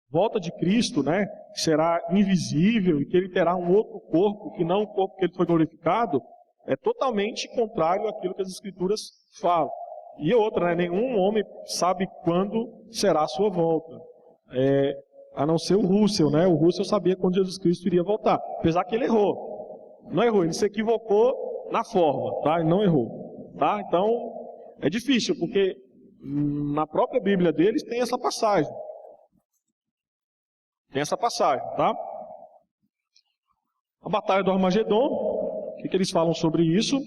volta de Cristo, né, será invisível e que ele terá um outro corpo, que não o corpo que ele foi glorificado, é totalmente contrário àquilo que as Escrituras falam. E outra, né, nenhum homem sabe quando será a sua volta. A não ser o Russell, né? O Russell sabia quando Jesus Cristo iria voltar. Apesar que ele errou. Não errou, ele se equivocou na forma, tá? Ele não errou. Tá? Então, é difícil, porque na própria Bíblia deles tem essa passagem. Tem essa passagem, tá? A Batalha do Armagedon, o que eles falam sobre isso?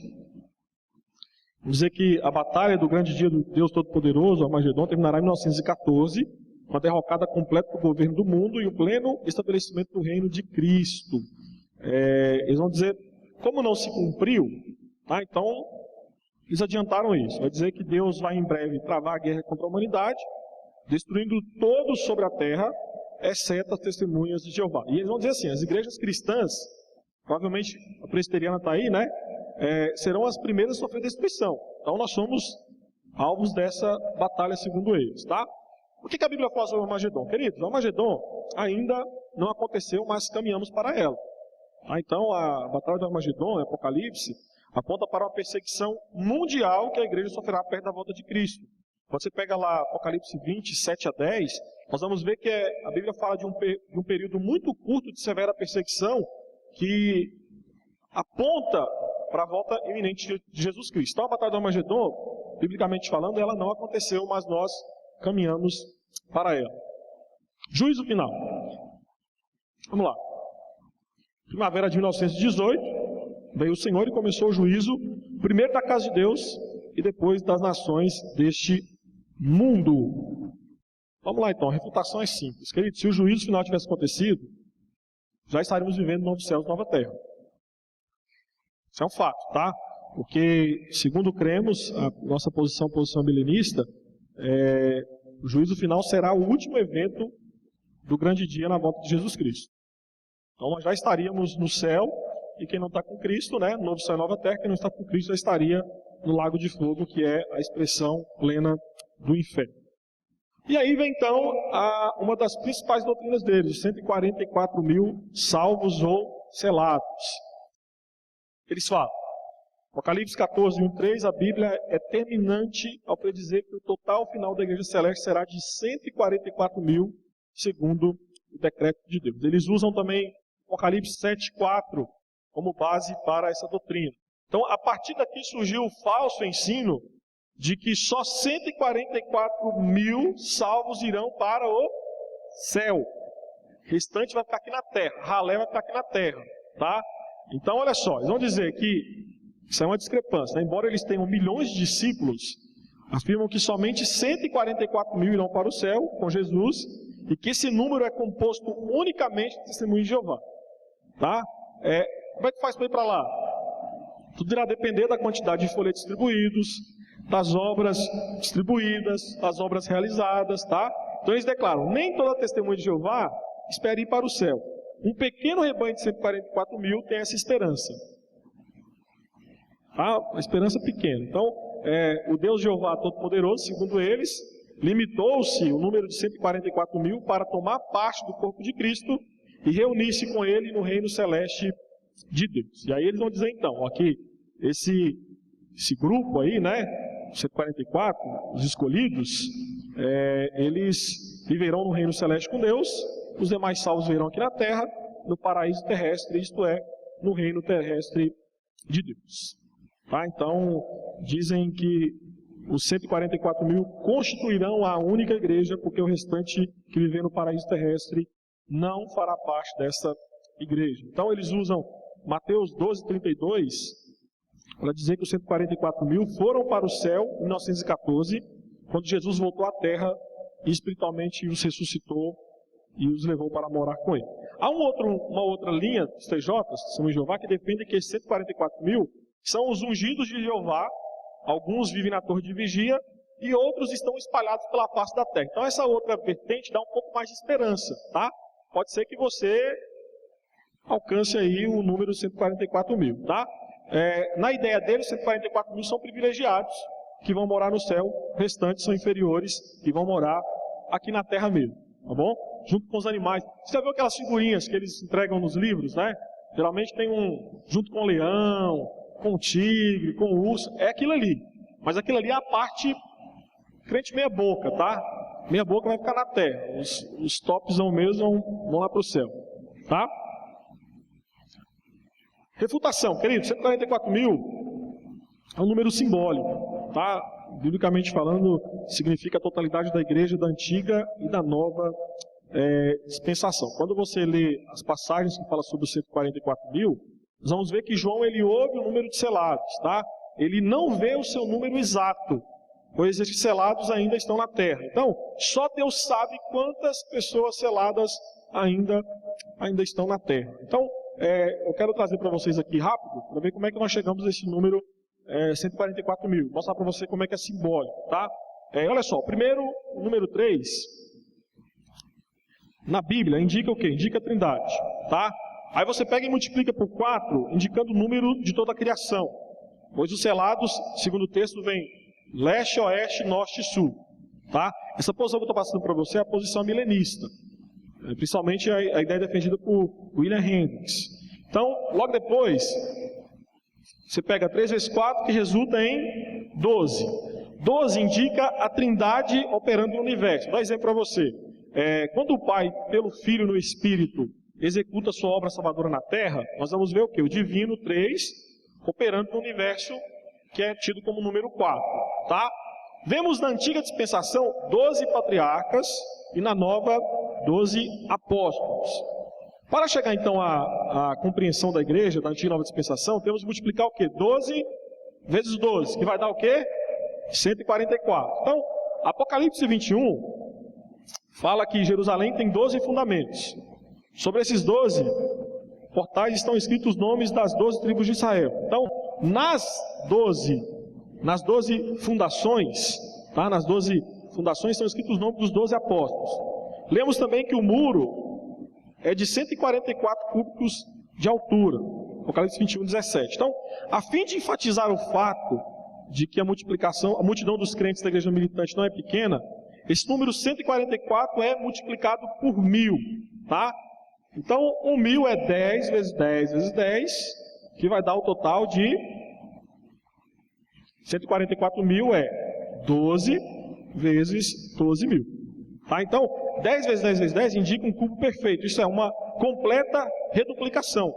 Vamos dizer que a batalha do grande dia do Deus Todo-Poderoso, Armagedon, terminará em 1914, com a derrocada completa do governo do mundo e o pleno estabelecimento do reino de Cristo. Eles vão dizer, como não se cumpriu, tá? Então, eles adiantaram isso. Vai dizer que Deus vai em breve travar a guerra contra a humanidade, destruindo todos sobre a terra, exceto as testemunhas de Jeová. E eles vão dizer assim, as igrejas cristãs, provavelmente a presbiteriana está aí, né? Serão as primeiras a sofrer destruição. Então nós somos alvos dessa batalha segundo eles, tá? O que a Bíblia fala sobre o Armagedon? Queridos, o Armagedon ainda não aconteceu, mas caminhamos para ela. Tá? Então a batalha do Armagedon, Apocalipse, aponta para uma perseguição mundial que a igreja sofrerá perto da volta de Cristo. Quando você pega lá Apocalipse 20, 7 a 10, nós vamos ver que a Bíblia fala de um período muito curto de severa perseguição que aponta para a volta iminente de Jesus Cristo. Então a batalha do Armagedon, biblicamente falando, ela não aconteceu, mas nós caminhamos para ela. Juízo final. Vamos lá. Primavera de 1918, veio o Senhor e começou o juízo, primeiro da casa de Deus e depois das nações deste mundo. Vamos lá então, a refutação é simples. Querido, se o juízo final tivesse acontecido, já estaríamos vivendo novo céu e nova terra. Isso é um fato, tá? Porque, segundo cremos, a nossa posição milenista, o juízo final será o último evento do grande dia na volta de Jesus Cristo. Então nós já estaríamos no céu, e quem não está com Cristo, né, novo céu e nova terra, quem não está com Cristo já estaria no lago de fogo, que é a expressão plena do inferno. E aí vem então uma das principais doutrinas deles, os 144 mil salvos ou selados. Eles falam, Apocalipse 14, 1, 3, a Bíblia é terminante ao predizer que o total final da igreja celeste será de 144 mil, segundo o decreto de Deus. Eles usam também Apocalipse 7, 4 como base para essa doutrina. Então, a partir daqui surgiu o falso ensino de que só 144 mil salvos irão para o céu. O restante vai ficar aqui na terra, ralé vai ficar aqui na terra, tá? Então, olha só, eles vão dizer que isso é uma discrepância, né? Embora eles tenham milhões de discípulos, afirmam que somente 144 mil irão para o céu com Jesus e que esse número é composto unicamente de testemunhos de Jeová. Tá? Como é que faz para ir para lá? Tudo irá depender da quantidade de folhetos distribuídos, das obras distribuídas, das obras realizadas, tá? Então eles declaram, nem toda testemunha de Jeová espera ir para o céu. Um pequeno rebanho de 144 mil tem essa esperança. Tá? Uma esperança pequena. Então, o Deus Jeová Todo-Poderoso, segundo eles, limitou-se o número de 144 mil para tomar parte do corpo de Cristo e reunir-se com ele no reino celeste de Deus. E aí eles vão dizer então, aqui, esse grupo aí, né, 144, os escolhidos, eles viverão no reino celeste com Deus, os demais salvos virão aqui na terra, no paraíso terrestre, isto é, no reino terrestre de Deus. Tá? Então, dizem que os 144 mil constituirão a única igreja, porque o restante que viver no paraíso terrestre não fará parte dessa igreja. Então, eles usam Mateus 12, 32, para dizer que os 144 mil foram para o céu em 1914, quando Jesus voltou à terra e espiritualmente os ressuscitou e os levou para morar com ele. Há uma outra linha dos TJs, Testemunhos de Jeová, que defende que esses 144 mil são os ungidos de Jeová. Alguns vivem na torre de vigia e outros estão espalhados pela face da terra. Então essa outra vertente dá um pouco mais de esperança, tá? Pode ser que você alcance aí o número 144 mil, tá? Na ideia deles, 144 mil são privilegiados, que vão morar no céu, os restantes são inferiores, que vão morar aqui na terra mesmo, tá bom? Junto com os animais. Você já viu aquelas figurinhas que eles entregam nos livros, né? Geralmente tem junto com o leão, com o tigre, com o urso, é aquilo ali. Mas aquilo ali é a parte crente meia boca, tá? Meia boca vai ficar na terra. Os topzão mesmo vão lá para o céu, tá? Refutação, querido, 144 mil é um número simbólico, tá? Biblicamente falando, significa a totalidade da igreja da antiga e da nova dispensação. Quando você lê as passagens que falam sobre os 144 mil, nós vamos ver que João ele ouve o número de selados, tá? Ele não vê o seu número exato, pois esses selados ainda estão na terra. Então, só Deus sabe quantas pessoas seladas ainda estão na terra. Então, eu quero trazer para vocês aqui rápido, para ver como é que nós chegamos a esse número 144 mil. Vou mostrar para você como é que é simbólico, tá? Olha só, primeiro, o número 3, na Bíblia, indica o quê? Indica a Trindade, tá? Aí você pega e multiplica por 4, indicando o número de toda a criação. Pois os selados, segundo o texto, vem leste, oeste, norte e sul, tá? Essa posição que eu estou passando para você é a posição milenista. Principalmente a ideia defendida por William Hendricks. Então, logo depois, você pega 3 vezes 4, que resulta em 12. 12 indica a Trindade operando no universo. Vou dar um exemplo para você. Quando o Pai, pelo Filho no Espírito, executa sua obra salvadora na Terra, nós vamos ver o quê? O Divino 3 operando no universo, que é tido como número 4, tá? Vemos na antiga dispensação 12 patriarcas e na nova 12 apóstolos. Para chegar então à compreensão da igreja, da antiga e nova dispensação, temos que multiplicar o quê? 12 vezes 12, que vai dar o quê? 144. Então, Apocalipse 21 fala que Jerusalém tem 12 fundamentos. Sobre esses 12 portais estão escritos os nomes das 12 tribos de Israel. Então, nas 12 fundações, tá? Nas 12 fundações estão escritos os nomes dos 12 apóstolos. Lemos também que o muro é de 144 cúbicos de altura. Apocalipse 21, 17. Então, a fim de enfatizar o fato de que a multidão dos crentes da igreja militante não é pequena, esse número 144 é multiplicado por 1000, tá? Então, 1000 é 10 vezes 10 vezes 10, que vai dar o total de 144 mil é 12 vezes 12 mil. Tá? Então, 10 vezes 10 vezes 10 indica um cubo perfeito. Isso é uma completa reduplicação.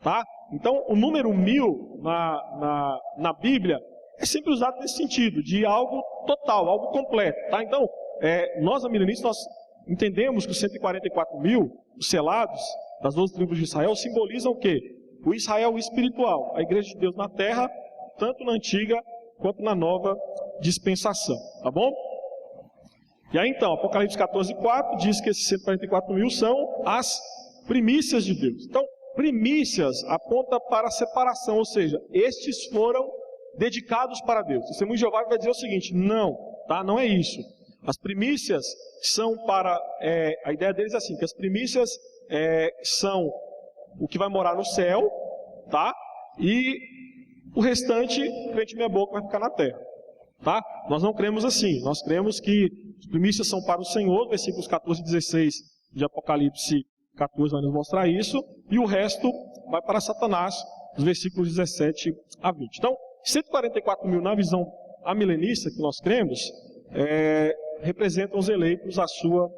Tá? Então, o número 1000 na Bíblia é sempre usado nesse sentido, de algo total, algo completo. Tá? Então, nós, amilenistas, nós entendemos que os 144 mil, os selados das 12 tribos de Israel, simbolizam o quê? O Israel espiritual, a igreja de Deus na terra, tanto na antiga quanto na nova dispensação. Tá bom? E aí então, Apocalipse 14:4 diz que esses 144 mil são as primícias de Deus. Então, primícias aponta para a separação, ou seja, estes foram dedicados para Deus. O Testemunho de Jeová vai dizer o seguinte: não, tá? Não é isso. As primícias são para, a ideia deles é assim, que as primícias são o que vai morar no céu, tá? E o restante, crente meia boca, vai ficar na terra, tá? Nós não cremos assim, nós cremos que as primícias são para o Senhor, versículos 14 e 16 de Apocalipse 14 vai nos mostrar isso, e o resto vai para Satanás, os versículos 17 a 20. Então, 144 mil na visão amilenista que nós cremos, representam os eleitos à sua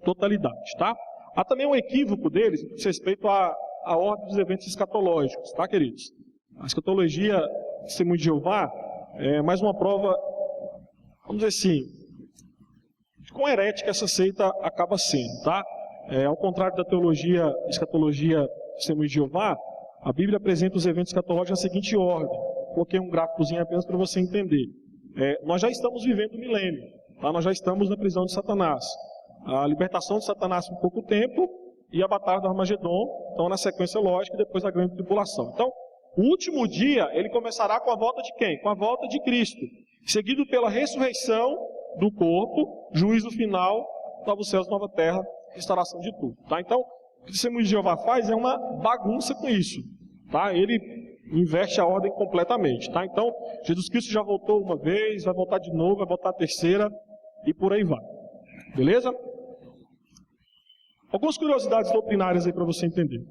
totalidade, tá? Há também um equívoco deles, com respeito à ordem dos eventos escatológicos, tá, queridos? A escatologia do Testemunho de Jeová é mais uma prova, vamos dizer assim, de quão herética essa seita acaba sendo, tá? Ao contrário da teologia, escatologia do Testemunho de Jeová, a Bíblia apresenta os eventos escatológicos na seguinte ordem. Coloquei um gráficozinho apenas para você entender. Nós já estamos vivendo o milênio, tá? Nós já estamos na prisão de Satanás. A libertação de Satanás por pouco tempo e a batalha do Armagedon estão na sequência lógica e depois a grande tribulação. Então, o último dia, ele começará com a volta de quem? Com a volta de Cristo, seguido pela ressurreição do corpo, juízo final, novos céus, nova terra, restauração de tudo. Tá? Então, O que o Testemunho de Jeová faz é uma bagunça com isso, tá? Ele inverte a ordem completamente, tá? Então, Jesus Cristo já voltou uma vez, vai voltar de novo, vai voltar a terceira e por aí vai. Beleza? Algumas curiosidades doutrinárias aí para você entender.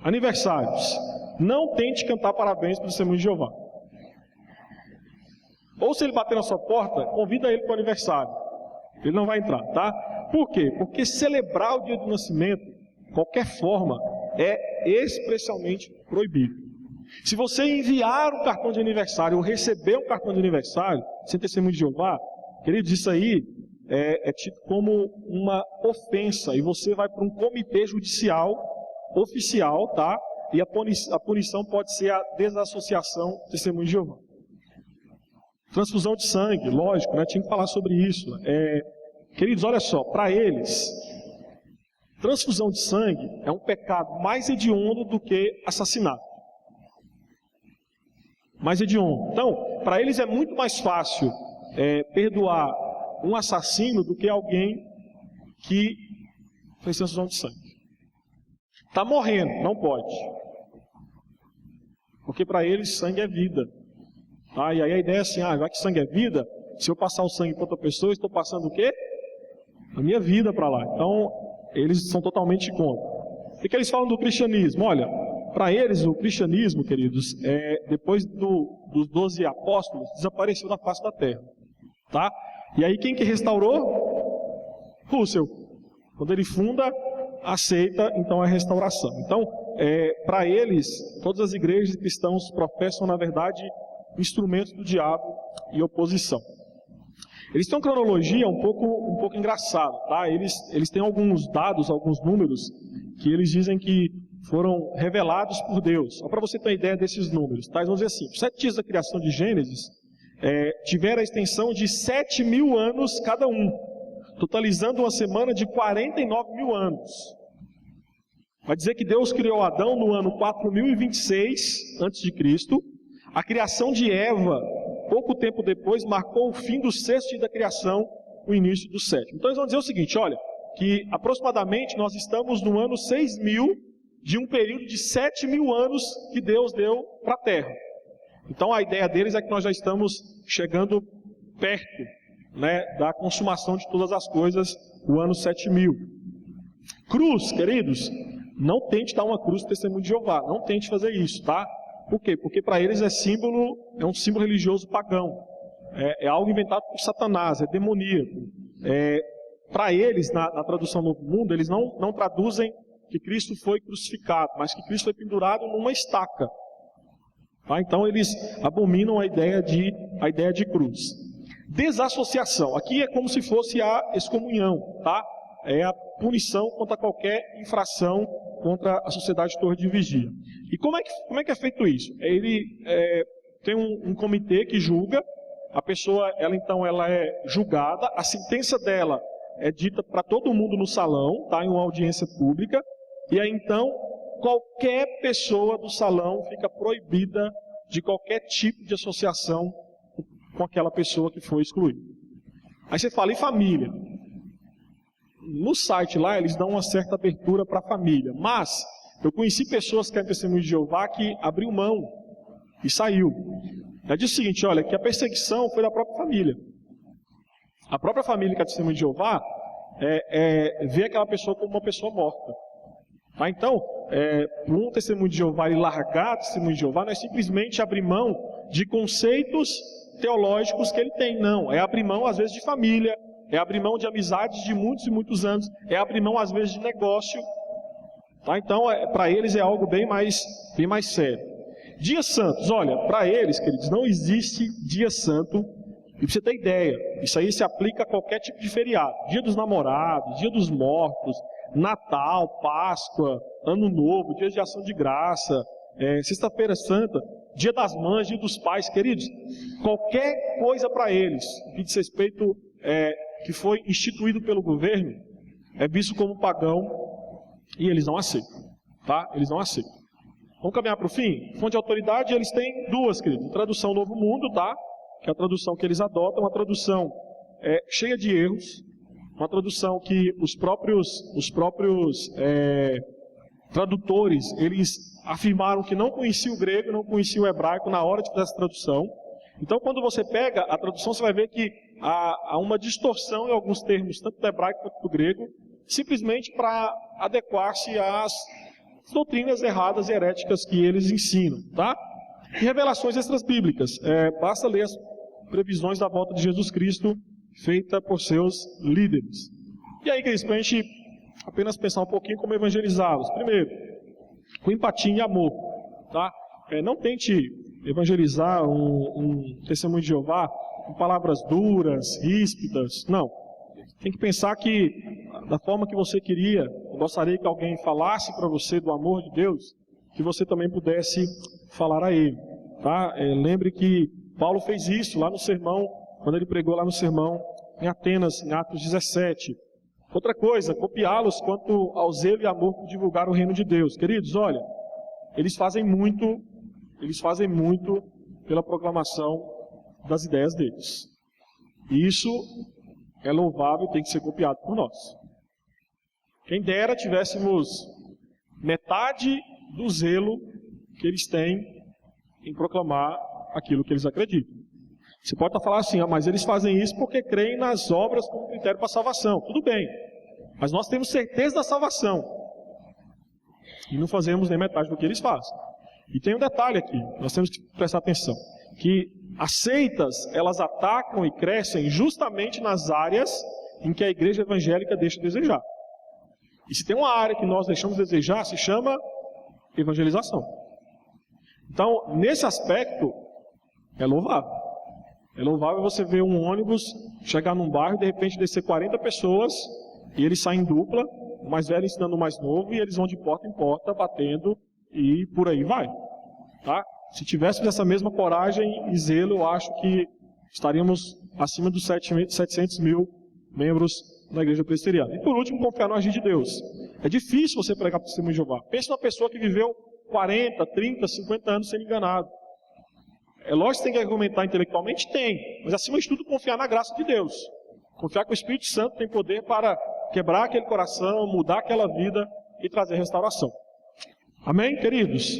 Aniversários. Não tente cantar parabéns para o Testemunho de Jeová. Ou se ele bater na sua porta, convida ele para o aniversário. Ele não vai entrar, tá? Por quê? Porque celebrar o dia do nascimento, de qualquer forma, é especialmente proibido. Se você enviar um cartão de aniversário ou receber um cartão de aniversário sem Testemunho de Jeová, querido, isso aí é tido como uma ofensa e você vai para um comitê judicial oficial, tá? E a punição pode ser a desassociação do Testemunho de Jeová. Transfusão de sangue, lógico, né? Tinha que falar sobre isso. Queridos, olha só, para eles, transfusão de sangue é um pecado mais hediondo do que assassinato. Mais hediondo. Então, para eles é muito mais fácil perdoar um assassino do que alguém que fez transfusão de sangue. Está morrendo, não pode. Porque para eles sangue é vida. Ah, e aí a ideia é assim, já que sangue é vida, se eu passar o sangue para outra pessoa, estou passando o quê? A minha vida para lá. Então, eles são totalmente contra. O que eles falam do cristianismo? Olha, para eles o cristianismo, queridos, depois dos 12 apóstolos, desapareceu da face da terra. Tá? E aí quem que restaurou? Russell. Quando ele funda, aceita então a restauração. Então, para eles, todas as igrejas e cristãos professam, na verdade, instrumentos do diabo e oposição. Eles têm uma cronologia um pouco engraçada, tá? Eles têm alguns dados, alguns números, que eles dizem que foram revelados por Deus. Só para você ter uma ideia desses números, tá? Eles vão dizer assim, os 7 dias da criação de Gênesis tiveram a extensão de 7.000 anos cada um, totalizando uma semana de 49.000 anos. Vai dizer que Deus criou Adão no ano 4026 a.C., a criação de Eva, pouco tempo depois, marcou o fim do 6º dia da criação, o início do 7º. Então eles vão dizer o seguinte, olha, que aproximadamente nós estamos no ano 6.000 de um período de 7.000 anos que Deus deu para a Terra. Então a ideia deles é que nós já estamos chegando perto, né, da consumação de todas as coisas, o ano 7.000. Cruz, queridos, não tente dar uma cruz do Testemunho de Jeová, não tente fazer isso, tá? Por quê? Porque para eles é um símbolo religioso pagão. É algo inventado por Satanás, é demoníaco. Para eles, na tradução Novo Mundo, eles não traduzem que Cristo foi crucificado, mas que Cristo foi pendurado numa estaca. Tá? Então eles abominam a ideia de cruz. Desassociação. Aqui é como se fosse a excomunhão, tá? É a punição contra qualquer infração contra a sociedade de torre de vigia. E como é que é feito isso? Ele tem um comitê que julga, a pessoa, ela é julgada, a sentença dela é dita para todo mundo no salão, tá, em uma audiência pública, e aí então qualquer pessoa do salão fica proibida de qualquer tipo de associação com aquela pessoa que foi excluída. Aí você fala, e família? No site lá, eles dão uma certa abertura para a família, mas eu conheci pessoas que eram Testemunho de Jeová que abriu mão e saiu. Ela disse o seguinte, olha, que a perseguição foi da própria família. A própria família que é Testemunho de Jeová vê aquela pessoa como uma pessoa morta. Tá? Então, para um Testemunho de Jeová e largar o Testemunho de Jeová, não é simplesmente abrir mão de conceitos teológicos que ele tem, não. É abrir mão, às vezes, de família, é abrir mão de amizades de muitos e muitos anos, é abrir mão, às vezes, de negócio. Tá? Então, para eles é algo bem mais sério. Dias santos, olha, para eles, queridos, não existe dia santo. E para você ter ideia, isso aí se aplica a qualquer tipo de feriado. Dia dos namorados, dia dos mortos, Natal, Páscoa, Ano Novo, dias de ação de graça, Sexta-feira Santa, dia das mães, dia dos pais, queridos. Qualquer coisa para eles que diz respeito, que foi instituído pelo governo, é visto como pagão e eles não aceitam. Tá? Eles não aceitam. Vamos caminhar para o fim? Fonte de autoridade, eles têm duas, queridos. Tradução Novo Mundo, tá? Que é a tradução que eles adotam, uma tradução cheia de erros, uma tradução que os próprios tradutores, eles afirmaram que não conheciam o grego, não conheciam o hebraico na hora de fazer essa tradução. Então, quando você pega a tradução, você vai ver que há uma distorção em alguns termos, tanto do hebraico quanto do grego, simplesmente para adequar-se às doutrinas erradas e heréticas que eles ensinam, tá? E revelações extrabíblicas. Basta ler as previsões da volta de Jesus Cristo feita por seus líderes. E aí, queridos, para a gente apenas pensar um pouquinho como evangelizá-los. Primeiro, com empatia e amor, tá? Não tente evangelizar um testemunho de Jeová com palavras duras, ríspidas. Não. Tem que pensar que, da forma que você queria, eu gostaria que alguém falasse para você do amor de Deus, que você também pudesse falar a ele, tá? Lembre que Paulo fez isso lá no sermão, quando ele pregou lá no sermão em Atenas, em Atos 17. Outra coisa, copiá-los quanto ao zelo e amor por divulgar o reino de Deus. Queridos, olha, eles fazem muito pela proclamação das ideias deles. E isso é louvável e tem que ser copiado por nós. Quem dera tivéssemos metade do zelo que eles têm em proclamar aquilo que eles acreditam. Você pode estar falando assim, mas eles fazem isso porque creem nas obras como critério para salvação. Tudo bem, mas nós temos certeza da salvação. E não fazemos nem metade do que eles fazem. E tem um detalhe aqui, nós temos que prestar atenção. Que as seitas, elas atacam e crescem justamente nas áreas em que a igreja evangélica deixa de desejar. E se tem uma área que nós deixamos de desejar, se chama evangelização. Então, nesse aspecto, é louvável. É louvável você ver um ônibus chegar num bairro e de repente descer 40 pessoas e eles saem em dupla, o mais velho ensinando o mais novo e eles vão de porta em porta batendo e por aí vai. Tá? Se tivéssemos essa mesma coragem e zelo, eu acho que estaríamos acima dos 700 mil membros da igreja presbiteriana. E por último, confiar no agir de Deus. É difícil você pregar para o testemunho de Jeová. Pense numa pessoa que viveu 40, 30, 50 anos sendo enganado. É lógico que tem que argumentar intelectualmente? Tem. Mas acima de tudo, confiar na graça de Deus. Confiar que o Espírito Santo tem poder para quebrar aquele coração, mudar aquela vida e trazer restauração. Amém, queridos?